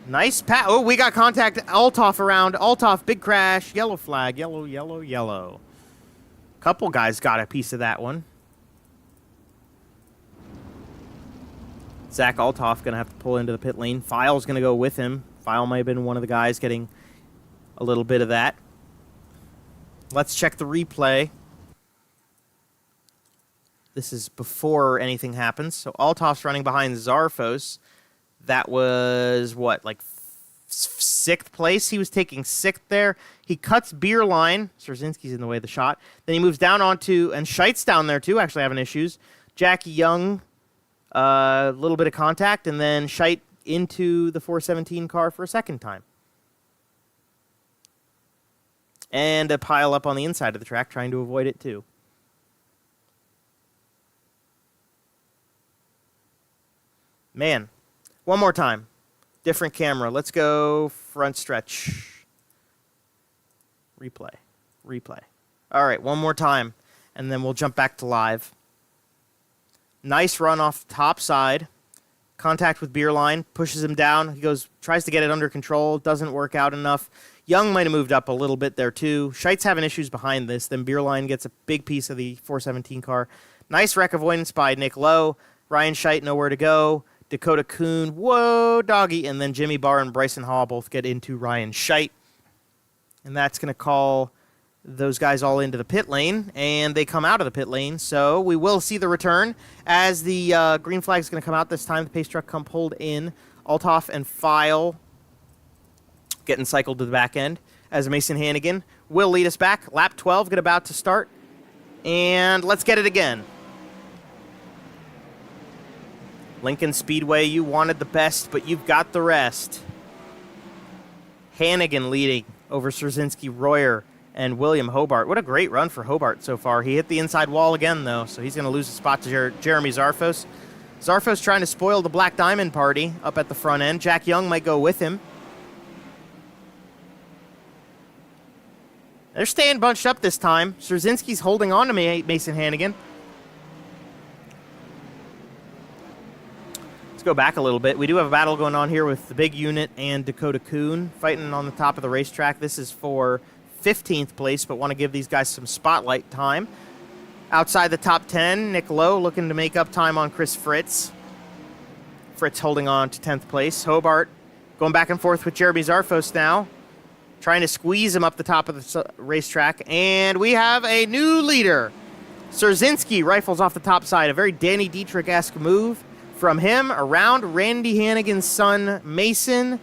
Nice pass. Oh, we got contact. Althoff around. Althoff, big crash. Yellow flag. Yellow, yellow, yellow. Couple guys got a piece of that one. Zach Althoff going to have to pull into the pit lane. File's going to go with him. File might have been one of the guys getting a little bit of that. Let's check the replay. This is before anything happens. So Althoff's running behind Zarfos. That was, what, like 6th place? He was taking 6th there. He cuts beer line. Szerzynski's in the way of the shot. Then he moves down onto, and Scheit's down there too, actually having issues. Jackie Young, a little bit of contact, and then Scheit into the 417 car for a second time. And a pile up on the inside of the track, trying to avoid it too. Man, one more time. Different camera. Let's go front stretch. Replay. All right, one more time, and then we'll jump back to live. Nice run off the top side. Contact with Beerline, pushes him down. He goes, tries to get it under control, doesn't work out enough. Young might have moved up a little bit there too. Scheit's having issues behind this. Then Beerline gets a big piece of the 417 car. Nice wreck avoidance by Nick Lowe. Ryan Scheit nowhere to go. Dakota Kuhn, whoa, doggy. And then Jimmy Barr and Bryson Hall both get into Ryan Scheit. And that's going to call those guys all into the pit lane. And they come out of the pit lane. So we will see the return as the green flag is going to come out this time. The pace truck come pulled in. Althoff and File getting cycled to the back end as Mason Hannigan will lead us back. Lap 12 get about to start. And let's get it again. Lincoln Speedway, you wanted the best, but you've got the rest. Hannigan leading over Szerzynski, Royer, and William Hobart. What a great run for Hobart so far. He hit the inside wall again, though, so he's going to lose a spot to Jeremy Zarfos. Zarfos trying to spoil the Black Diamond party up at the front end. Jack Young might go with him. They're staying bunched up this time. Szerzynski's holding on to Mason Hannigan. Let's go back a little bit. We do have a battle going on here with the big unit and Dakota Kuhn fighting on the top of the racetrack. This is for 15th place, but want to give these guys some spotlight time. Outside the top 10, Nick Lowe looking to make up time on Chris Fritz. Fritz holding on to 10th place. Hobart going back and forth with Jeremy Zarfos now, trying to squeeze him up the top of the racetrack. And we have a new leader. Szerzynski rifles off the top side. A very Danny Dietrich-esque move from him around Randy Hannigan's son, Mason.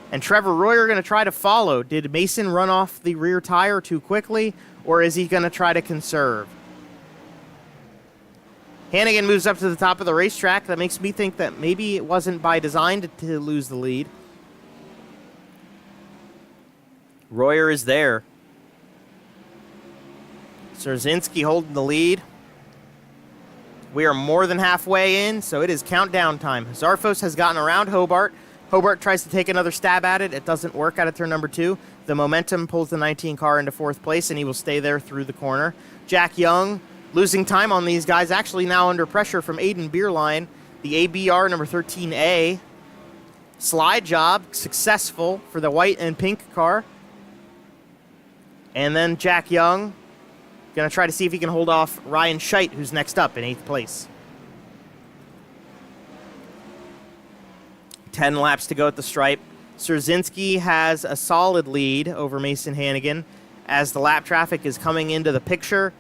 And Trevor Royer are going to try to follow. Did Mason run off the rear tire too quickly, or is he going to try to conserve? Hannigan moves up to the top of the racetrack. That makes me think that maybe it wasn't by design to lose the lead. Royer is there. Szerzynski holding the lead. We are more than halfway in, so it is countdown time. Zarfos has gotten around Hobart. Hobart tries to take another stab at it. It doesn't work out of turn number 2. The momentum pulls the 19 car into 4th place, and he will stay there through the corner. Jack Young losing time on these guys, actually now under pressure from Aiden Beerline. The ABR number 13A. Slide job, successful for the white and pink car. And then Jack Young going to try to see if he can hold off Ryan Scheit, who's next up in 8th place. 10 laps to go at the stripe. Szerzynski has a solid lead over Mason Hannigan as the lap traffic is coming into the picture.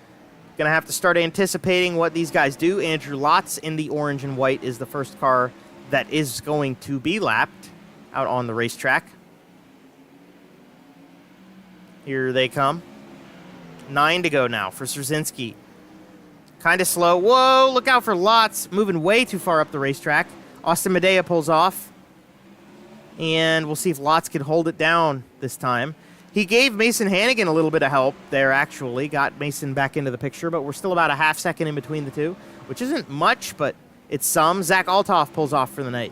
Going to have to start anticipating what these guys do. Andrew Lotz in the orange and white is the first car that is going to be lapped. out on the racetrack. Here they come. 9 to go now for Strzezinski. Kind of slow. Whoa, look out for Lotz. Moving way too far up the racetrack. Austin Medea pulls off. And we'll see if Lotz can hold it down this time. He gave Mason Hannigan a little bit of help there, actually. Got Mason back into the picture, but we're still about a half second in between the two, which isn't much, but it's some. Zach Althoff pulls off for the night.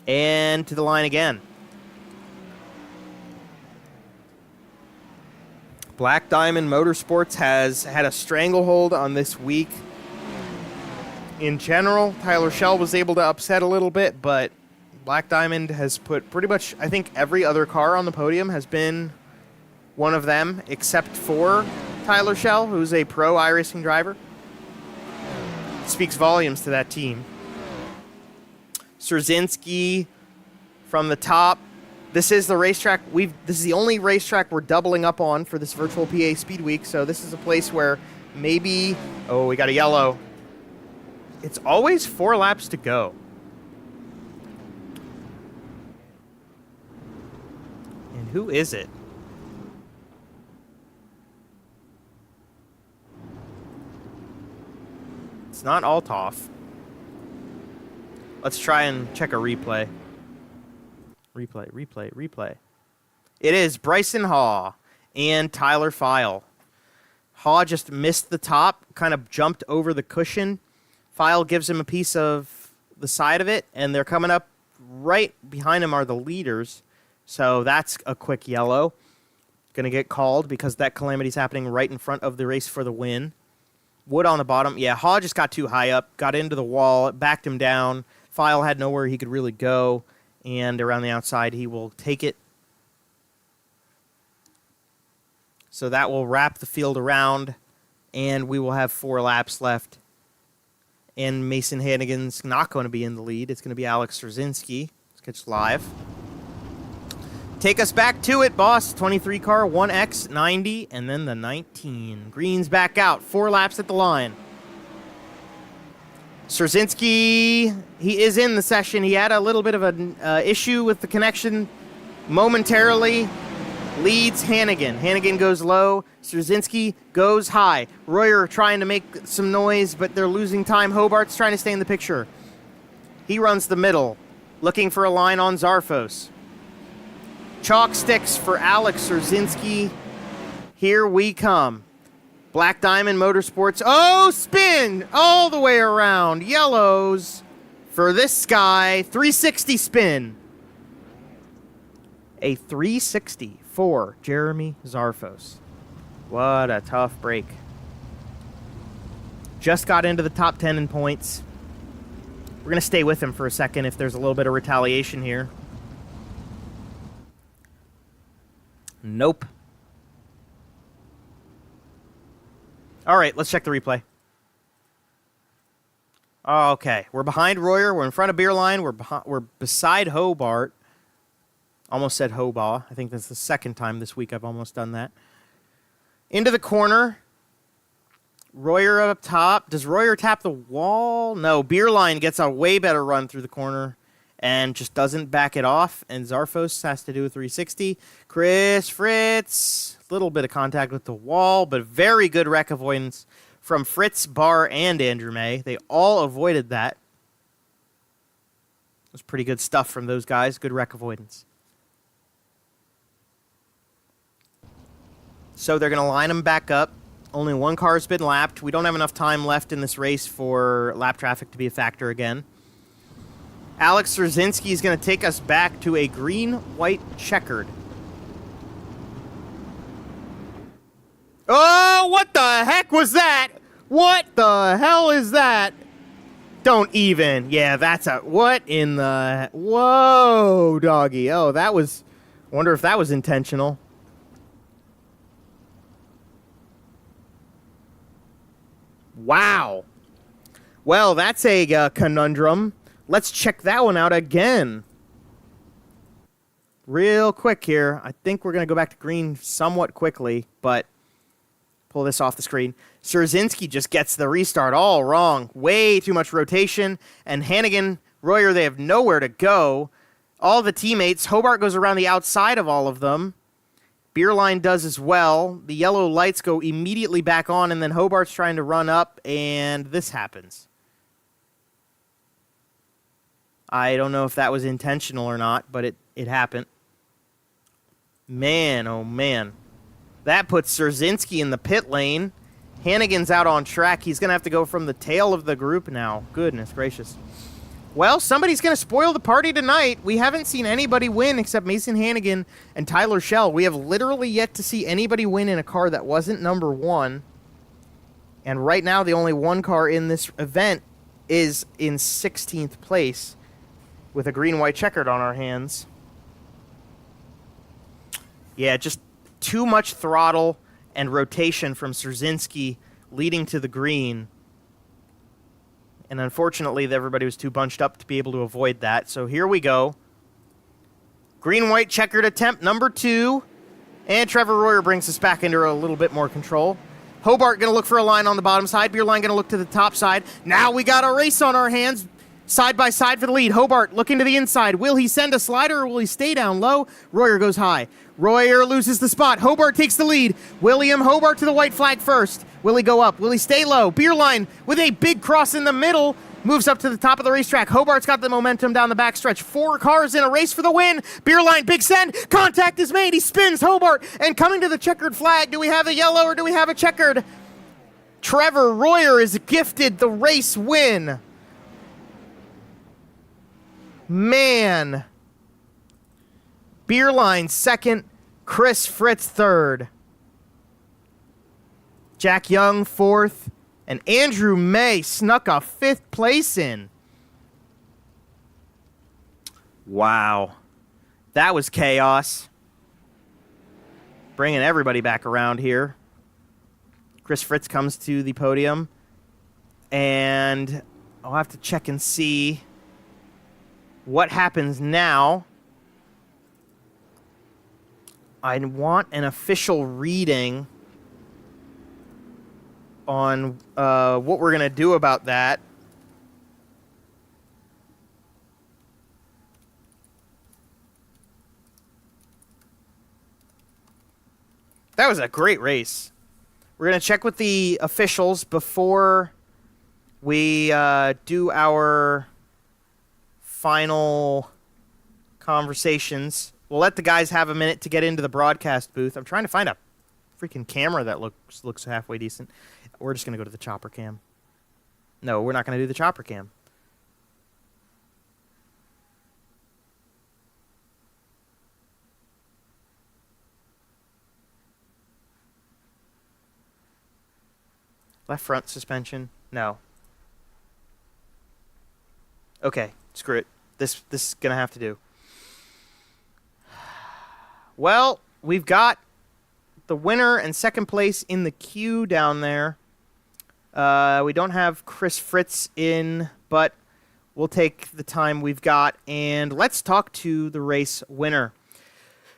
And to the line again. Black Diamond Motorsports has had a stranglehold on this week. In general, Tyler Schell was able to upset a little bit, but Black Diamond has put pretty much, I think, every other car on the podium has been one of them, except for Tyler Schell, who's a pro iRacing driver. Speaks volumes to that team. Strzezinski from the top. This is the racetrack this is the only racetrack we're doubling up on for this virtual PA Speed Week, so this is a place where maybe, oh, we got a yellow. It's always 4 laps to go. And who is it? It's not Althoff. Let's try and check a replay. Replay. It is Bryson Haw and Tyler File. Haw just missed the top, kind of jumped over the cushion. File gives him a piece of the side of it, and they're coming up right behind him are the leaders. So that's a quick yellow. Going to get called because that calamity's happening right in front of the race for the win. Wood on the bottom. Yeah, Haw just got too high up, got into the wall, it backed him down. File had nowhere he could really go, and around the outside he will take it. So that will wrap the field around, and we will have 4 laps left. And Mason Hannigan's not going to be in the lead. It's going to be Alex Strzezinski. Let's catch live. Take us back to it, boss. 23 car, 1X, 90, and then the 19. Green's back out. 4 laps at the line. Strzezinski, he is in the session. He had a little bit of an issue with the connection momentarily. Leads Hannigan. Hannigan goes low. Strzezinski goes high. Royer trying to make some noise, but they're losing time. Hobart's trying to stay in the picture. He runs the middle, looking for a line on Zarfos. Chalk sticks for Alex Strzezinski. Here we come. Black Diamond Motorsports. Oh, spin all the way around. Yellows for this guy. 360 spin. A 360 for Jeremy Zarfos. What a tough break. Just got into the top 10 in points. We're going to stay with him for a second if there's a little bit of retaliation here. Nope. All right, let's check the replay. Okay, we're behind Royer. We're in front of Beerline. We're beside Hobart. Almost said Hobaugh. I think that's the second time this week I've almost done that. Into the corner. Royer up top. Does Royer tap the wall? No, Beerline gets a way better run through the corner and just doesn't back it off. And Zarfos has to do a 360. Chris Fritz, a little bit of contact with the wall, but very good wreck avoidance from Fritz, Barr, and Andrew May. They all avoided that. It was pretty good stuff from those guys. Good wreck avoidance. So they're going to line them back up. Only 1 car has been lapped. We don't have enough time left in this race for lap traffic to be a factor again. Alex Strzezinski is going to take us back to a green-white checkered. Oh, what the heck was that? What the hell is that? Don't even. Yeah, that's a... What in the... Whoa, doggy. Oh, that was... I wonder if that was intentional. Wow. Well, that's a conundrum. Let's check that one out again. Real quick here. I think we're going to go back to green somewhat quickly, but pull this off the screen. Szerzynski just gets the restart all wrong. Way too much rotation. And Hannigan, Royer, they have nowhere to go. All the teammates, Hobart goes around the outside of all of them. Beerline does as well. The yellow lights go immediately back on, and then Hobart's trying to run up, and this happens. I don't know if that was intentional or not, but it happened. Man, oh man. That puts Szerzynski in the pit lane. Hannigan's out on track. He's going to have to go from the tail of the group now. Goodness gracious. Well, somebody's going to spoil the party tonight. We haven't seen anybody win except Mason Hannigan and Tyler Schell. We have literally yet to see anybody win in a car that wasn't number 1. And right now, the only one car in this event is in 16th place with a green-white checkered on our hands. Yeah, just too much throttle and rotation from Szerzynski leading to the green. And unfortunately, everybody was too bunched up to be able to avoid that. So here we go. Green-white checkered attempt number 2. And Trevor Royer brings us back into a little bit more control. Hobart going to look for a line on the bottom side. Beerline going to look to the top side. Now we got a race on our hands. Side by side for the lead. Hobart looking to the inside. Will he send a slider or will he stay down low? Royer goes high. Royer loses the spot. Hobart takes the lead. William Hobart to the white flag first. Will he go up? Will he stay low? Beerline with a big cross in the middle. Moves up to the top of the racetrack. Hobart's got the momentum down the backstretch. 4 cars in a race for the win. Beerline, big send. Contact is made. He spins Hobart. And coming to the checkered flag. Do we have a yellow or do we have a checkered? Trevor Royer is gifted the race win. Man. Beerline second. Chris Fritz third. Jack Young fourth. And Andrew May snuck a 5th place in. Wow. That was chaos. Bringing everybody back around here. Chris Fritz comes to the podium. And I'll have to check and see what happens now. I want an official reading on what we're going to do about that. That was a great race. We're going to check with the officials before we do our final conversations. We'll let the guys have a minute to get into the broadcast booth. I'm trying to find a freaking camera that looks halfway decent. We're just going to go to the chopper cam. No, we're not going to do the chopper cam. Left front suspension? No. Okay, screw it. This is going to have to do. Well, we've got the winner and second place in the queue down there. We don't have Chris Fritz in, but we'll take the time we've got, and let's talk to the race winner.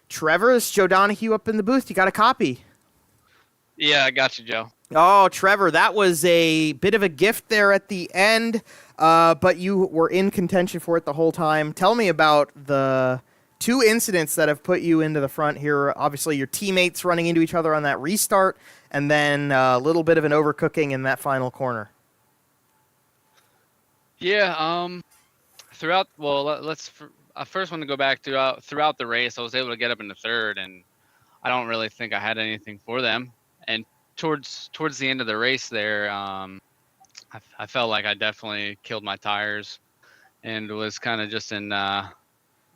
Trevor, is Joe Donahue up in the booth? You got a copy? Yeah, I got you, Joe. Oh, Trevor, that was a bit of a gift there at the end, but you were in contention for it the whole time. Tell me about the 2 incidents that have put you into the front here. Obviously, your teammates running into each other on that restart, and then a little bit of an overcooking in that final corner. Yeah, I first want to go back throughout the race. I was able to get up in the third, and I don't really think I had anything for them. And towards the end of the race there, I felt like I definitely killed my tires and was kind of just in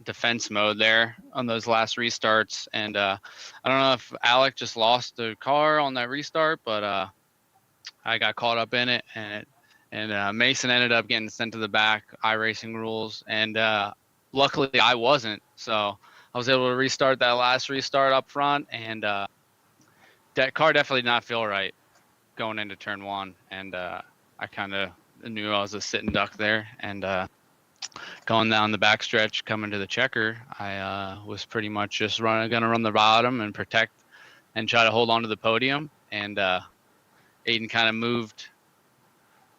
defense mode there on those last restarts. And I don't know if Alec just lost the car on that restart, but I got caught up in it, and Mason ended up getting sent to the back, iRacing rules, and luckily I wasn't. So I was able to restart that last restart up front, and that car definitely did not feel right going into turn 1, and I kind of knew I was a sitting duck there, and going down the backstretch, coming to the checker, I was pretty much just going to run the bottom and protect and try to hold on to the podium. and Aiden kind of moved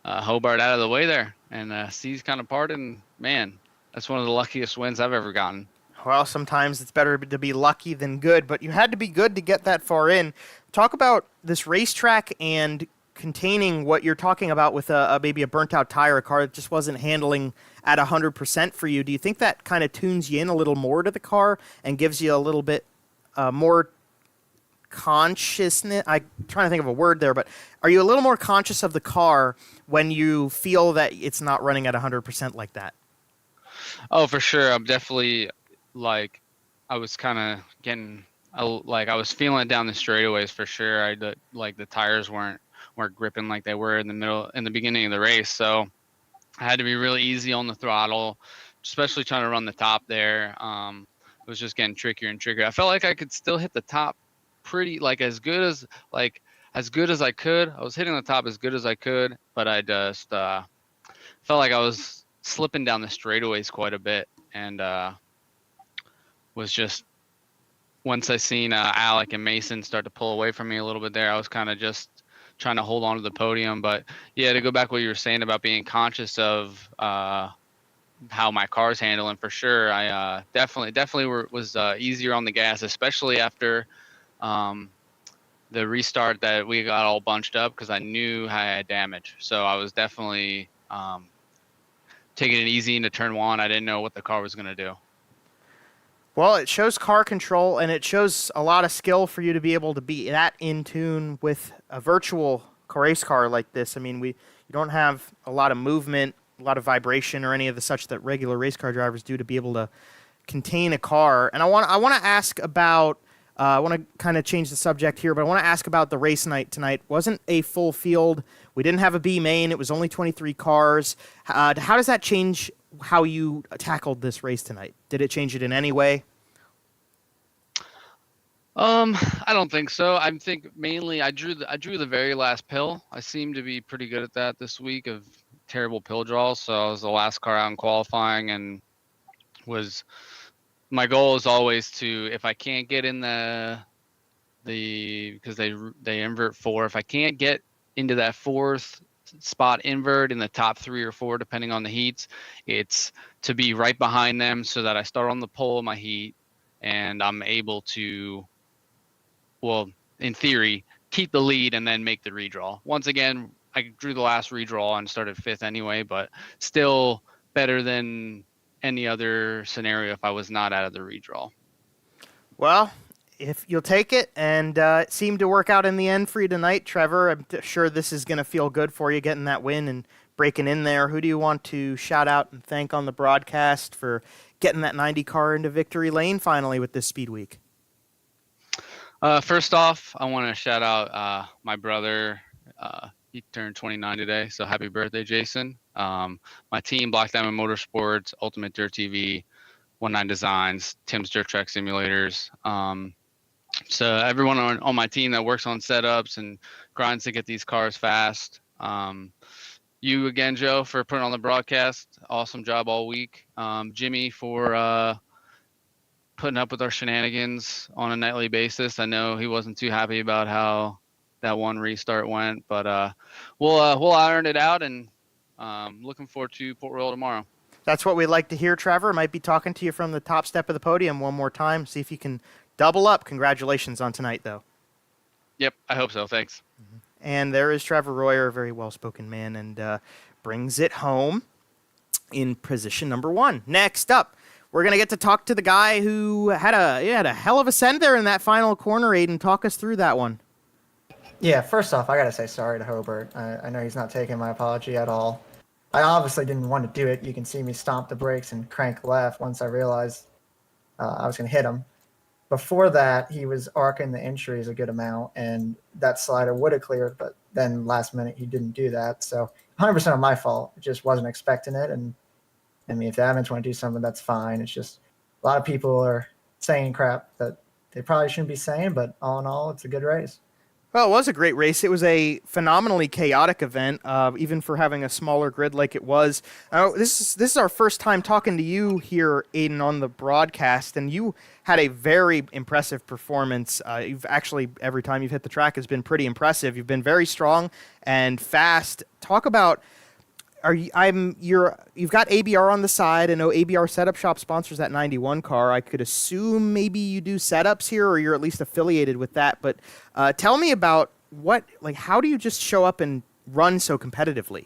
Hobart out of the way there, and seas kind of parted. And man, that's one of the luckiest wins I've ever gotten. Well, sometimes it's better to be lucky than good, but you had to be good to get that far in. Talk about this racetrack and containing what you're talking about with maybe a burnt out tire, a car that just wasn't handling at 100% for you. Do you think that kind of tunes you in a little more to the car and gives you a little bit more consciousness? I'm trying to think of a word there, but are you a little more conscious of the car when you feel that it's not running at 100% like that? Oh, for sure. I'm definitely like, I was kind of getting like I was feeling it down the straightaways for sure. Like the tires weren't gripping like they were in the beginning of the race. So I had to be really easy on the throttle, especially trying to run the top there. It was just getting trickier and trickier. I felt like I could still hit the top pretty as good as I could. I was hitting the top as good as I could, but I just felt like I was slipping down the straightaways quite a bit, and was just, once I seen Alec and Mason start to pull away from me a little bit there, I was kind of just trying to hold on to the podium. But yeah, to go back what you were saying about being conscious of how my car's handling, for sure, I definitely was easier on the gas, especially after the restart that we got all bunched up, because I knew I had damage. So I was definitely taking it easy into turn one. I didn't know what the car was going to do. Well, it shows car control, and it shows a lot of skill for you to be able to be that in tune with a virtual race car like this. I mean, you don't have a lot of movement, a lot of vibration, or any of the such that regular race car drivers do to be able to contain a car. And I want to ask about. I want to kind of change the subject here, but I want to ask about the race night tonight. Wasn't a full field. We didn't have a B main. It was only 23 cars. How does that change how you tackled this race tonight? Did it change it in any way? I don't think so. I think mainly I drew the very last pill. I seem to be pretty good at that this week, of terrible pill draws. So I was the last car out in qualifying, and my goal is always to, if I can't get in because they invert 4, if I can't get into that 4th spot invert in the top 3 or 4, depending on the heats, it's to be right behind them so that I start on the pole of my heat and I'm able to, well, in theory, keep the lead and then make the redraw. Once again, I drew the last redraw and started 5th anyway, but still better than any other scenario if I was not out of the redraw. Well, if you'll take it, and it seemed to work out in the end for you tonight, Trevor, I'm sure this is going to feel good for you getting that win and breaking in there. Who do you want to shout out and thank on the broadcast for getting that 90 car into victory lane finally with this Speed Week? First off, I want to shout out my brother. He turned 29 today, so happy birthday, Jason. My team, Black Diamond Motorsports, Ultimate Dirt TV, 19 Designs, Tim's Dirt Track Simulators. So everyone on my team that works on setups and grinds to get these cars fast. You again, Joe, for putting on the broadcast. Awesome job all week. Jimmy for putting up with our shenanigans on a nightly basis. I know he wasn't too happy about how that one restart went, but we'll iron it out, and looking forward to Port Royal tomorrow. That's what we'd like to hear, Trevor. Might be talking to you from the top step of the podium one more time. See if you can double up. Congratulations on tonight, though. Yep, I hope so. Thanks. And there is Trevor Royer, a very well-spoken man, and brings it home in position number 1. Next up, we're going to get to talk to the guy who had a hell of a send there in that final corner, Aiden. Talk us through that one. Yeah, first off, I got to say sorry to Hobart. I know he's not taking my apology at all. I obviously didn't want to do it. You can see me stomp the brakes and crank left once I realized I was going to hit him. Before that, he was arcing the entries a good amount, and that slider would have cleared, but then last minute he didn't do that. So 100% of my fault. I just wasn't expecting it. And I mean, if the admins want to do something, that's fine. It's just a lot of people are saying crap that they probably shouldn't be saying, but all in all, it's a good race. Well, it was a great race. It was a phenomenally chaotic event, even for having a smaller grid like it was. This is our first time talking to you here, Aiden, on the broadcast, and you had a very impressive performance. You've actually, every time you've hit the track has been pretty impressive. You've been very strong and fast. Talk about you've got ABR on the side. I know ABR Setup Shop sponsors that 91 car. I could assume maybe you do setups here, or you're at least affiliated with that. But tell me about how do you just show up and run so competitively?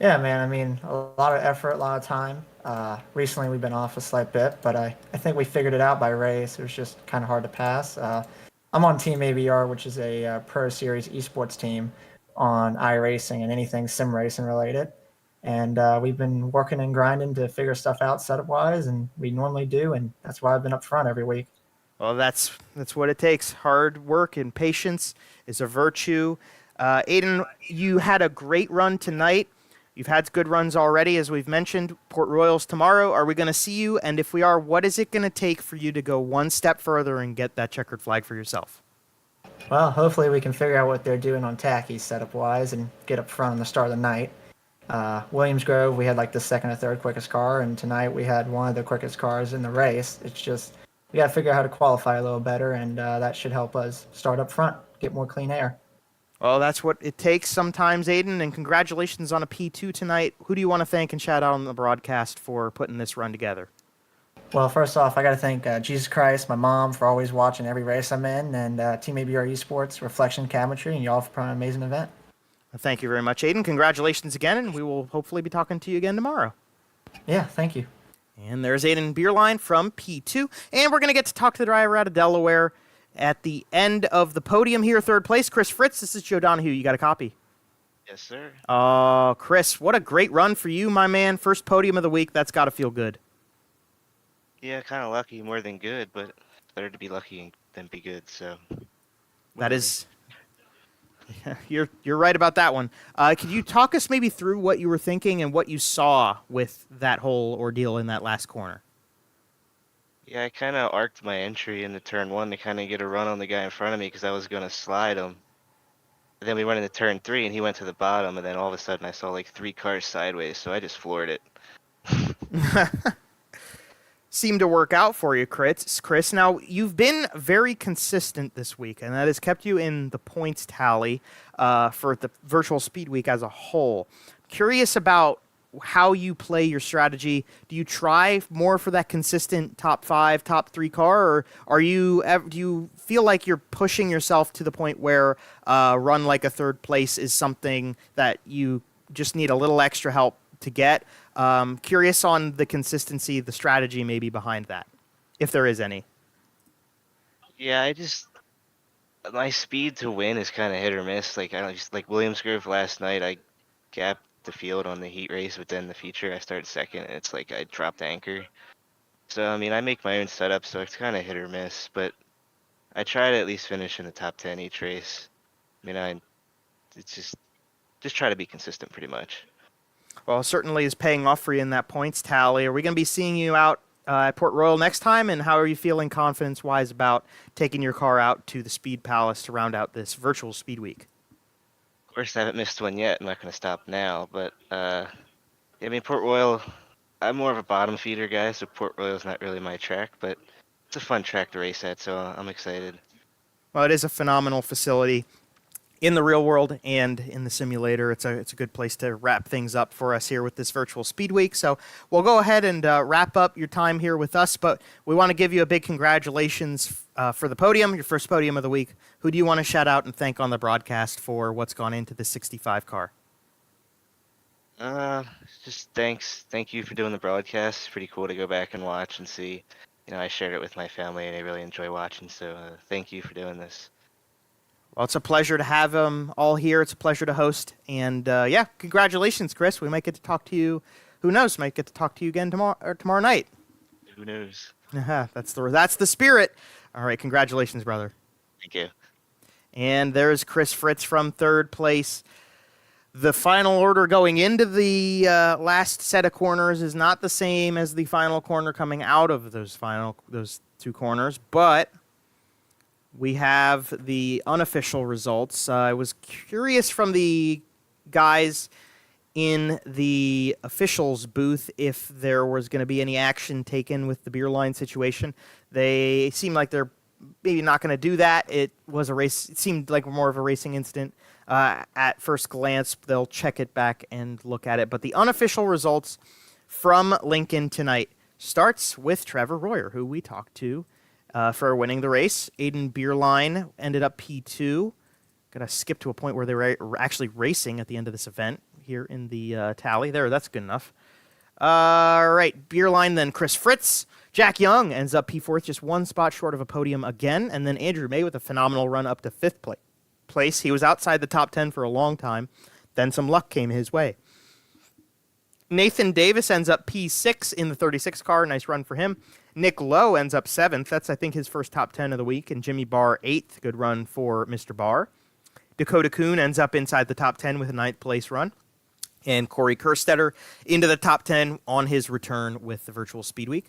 Yeah, man. I mean, a lot of effort, a lot of time. Recently, we've been off a slight bit, but I think we figured it out by race. It was just kind of hard to pass. I'm on Team ABR, which is a Pro Series esports team on iRacing and anything sim racing related. And we've been working and grinding to figure stuff out setup wise, and we normally do. And that's why I've been up front every week. Well, that's what it takes. Hard work and patience is a virtue. Aiden, you had a great run tonight. You've had good runs already, as we've mentioned. Port Royal's tomorrow. Are we going to see you? And if we are, what is it going to take for you to go one step further and get that checkered flag for yourself? Well, hopefully we can figure out what they're doing on tacky setup-wise and get up front on the start of the night. Williams Grove, we had like the second or third quickest car, and tonight we had one of the quickest cars in the race. It's just we got to figure out how to qualify a little better, and that should help us start up front, get more clean air. Well, that's what it takes sometimes, Aiden, and congratulations on a P2 tonight. Who do you want to thank and shout out on the broadcast for putting this run together? Well, first off, I got to thank Jesus Christ, my mom, for always watching every race I'm in, and Team ABR Esports, Reflection Cabinetry, and y'all for putting on an amazing event. Thank you very much, Aiden. Congratulations again, and we will hopefully be talking to you again tomorrow. Yeah, thank you. And there's Aiden Beerline from P2, and we're going to get to talk to the driver out of Delaware at the end of the podium here, third place. Chris Fritz, this is Joe Donahue. You got a copy? Yes, sir. Oh, Chris, what a great run for you, my man. First podium of the week. That's got to feel good. Yeah, kind of lucky more than good, but it's better to be lucky than be good, so. That is, you're right about that one. Could you talk us maybe through what you were thinking and what you saw with that whole ordeal in that last corner? Yeah, I kind of arced my entry into turn one to kind of get a run on the guy in front of me because I was going to slide him. And then we went into turn three, and he went to the bottom, and then all of a sudden I saw like 3 cars sideways, so I just floored it. Seemed to work out for you, Chris. Now, you've been very consistent this week, and that has kept you in the points tally for the virtual speed week as a whole. Curious about how you play your strategy. Do you try more for that consistent top 5, top 3 car, or do you feel like you're pushing yourself to the point where run like a third place is something that you just need a little extra help to get? Curious on the consistency, the strategy maybe behind that, if there is any. Yeah, my speed to win is kind of hit or miss. Like like Williams Grove last night, I gapped the field on the heat race, but then the feature I started second, and it's like I dropped anchor. So I mean, I make my own setup, so it's kind of hit or miss. But I try to at least finish in the top 10 each race. I mean, it's just try to be consistent, pretty much. Well, it certainly is paying off for you in that points tally. Are we going to be seeing you out at Port Royal next time? And how are you feeling confidence-wise about taking your car out to the Speed Palace to round out this virtual Speed Week? Of course, I haven't missed one yet. I'm not going to stop now. But, I mean, Port Royal, I'm more of a bottom feeder guy, so Port Royal's not really my track. But it's a fun track to race at, so I'm excited. Well, it is a phenomenal facility in the real world and in the simulator. It's a good place to wrap things up for us here with this virtual Speed Week. So we'll go ahead and wrap up your time here with us, but we want to give you a big congratulations for the podium, your first podium of the week. Who do you want to shout out and thank on the broadcast for what's gone into the 65 car? Just thanks. Thank you for doing the broadcast. It's pretty cool to go back and watch and see. I shared it with my family, and I really enjoy watching, so thank you for doing this. Well, it's a pleasure to have them all here. It's a pleasure to host. And, yeah, congratulations, Chris. We might get to talk to you. Who knows? Might get to talk to you again tomorrow night. Who knows? That's the spirit. All right, congratulations, brother. Thank you. And there's Chris Fritz from third place. The final order going into the last set of corners is not the same as the final corner coming out of those 2 corners, but we have the unofficial results. I was curious from the guys in the officials booth if there was going to be any action taken with the beer line situation. They seem like they're maybe not going to do that. It was a race. It seemed like more of a racing incident. At first glance, they'll check it back and look at it. But the unofficial results from Lincoln tonight starts with Trevor Royer, who we talked to for winning the race. Aiden Beerline ended up P2. Got to skip to a point where they were actually racing at the end of this event here in the tally. There, that's good enough. All right, Beerline, then Chris Fritz. Jack Young ends up P4th, just one spot short of a podium again. And then Andrew May with a phenomenal run up to 5th place. He was outside the top 10 for a long time. Then some luck came his way. Nathan Davis ends up P6 in the 36 car. Nice run for him. Nick Lowe ends up 7th. That's, I think, his first top 10 of the week. And Jimmy Barr 8th. Good run for Mr. Barr. Dakota Kuhn ends up inside the top 10 with a 9th place run. And Corey Kerstetter into the top 10 on his return with the Virtual Speedweek.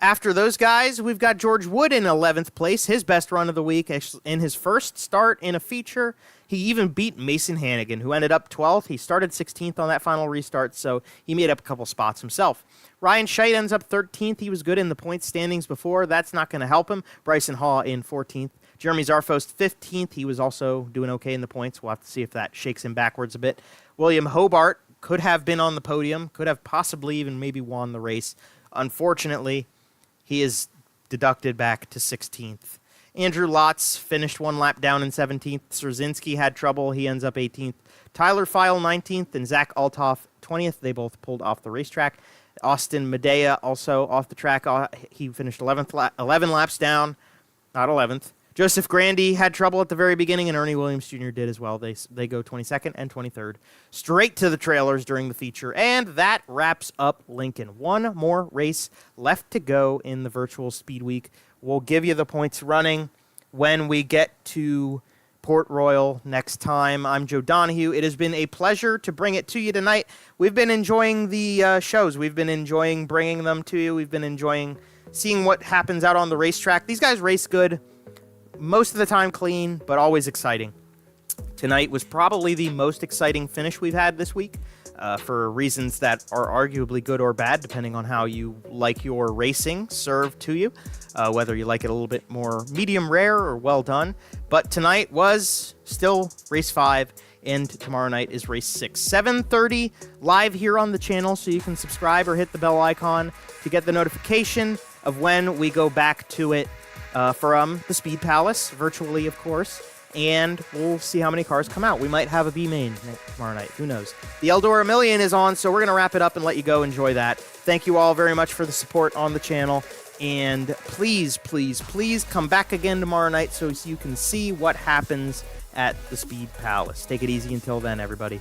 After those guys, we've got George Wood in 11th place, his best run of the week. In his first start in a feature, he even beat Mason Hannigan, who ended up 12th. He started 16th on that final restart, so he made up a couple spots himself. Ryan Scheit ends up 13th. He was good in the points standings before. That's not going to help him. Bryson Haw in 14th. Jeremy Zarfos 15th. He was also doing okay in the points. We'll have to see if that shakes him backwards a bit. William Hobart could have been on the podium, could have possibly even maybe won the race. Unfortunately, he is deducted back to 16th. Andrew Lotz finished one lap down in 17th. Szerzynski had trouble. He ends up 18th. Tyler Feil 19th and Zach Althoff 20th. They both pulled off the racetrack. Austin Medea also off the track. He finished 11 laps down, not 11th. Joseph Grandy had trouble at the very beginning, and Ernie Williams Jr. did as well. They go 22nd and 23rd. Straight to the trailers during the feature, and that wraps up Lincoln. One more race left to go in the Virtual Speedweek. We'll give you the points running when we get to Port Royal next time. I'm Joe Donahue. It has been a pleasure to bring it to you tonight. We've been enjoying the shows. We've been enjoying bringing them to you. We've been enjoying seeing what happens out on the racetrack. These guys race good. Most of the time clean, but always exciting. Tonight was probably the most exciting finish we've had this week, for reasons that are arguably good or bad, depending on how you like your racing served to you, whether you like it a little bit more medium rare or well done. But tonight was still race 5, and tomorrow night is race 6. 7:30 live here on the channel, so you can subscribe or hit the bell icon to get the notification of when we go back to it. From the Speed Palace, virtually, of course, and we'll see how many cars come out. We might have a B main tomorrow night. Who knows? The Eldora Million is on, so we're going to wrap it up and let you go enjoy that. Thank you all very much for the support on the channel, and please, please, please come back again tomorrow night so you can see what happens at the Speed Palace. Take it easy until then, everybody.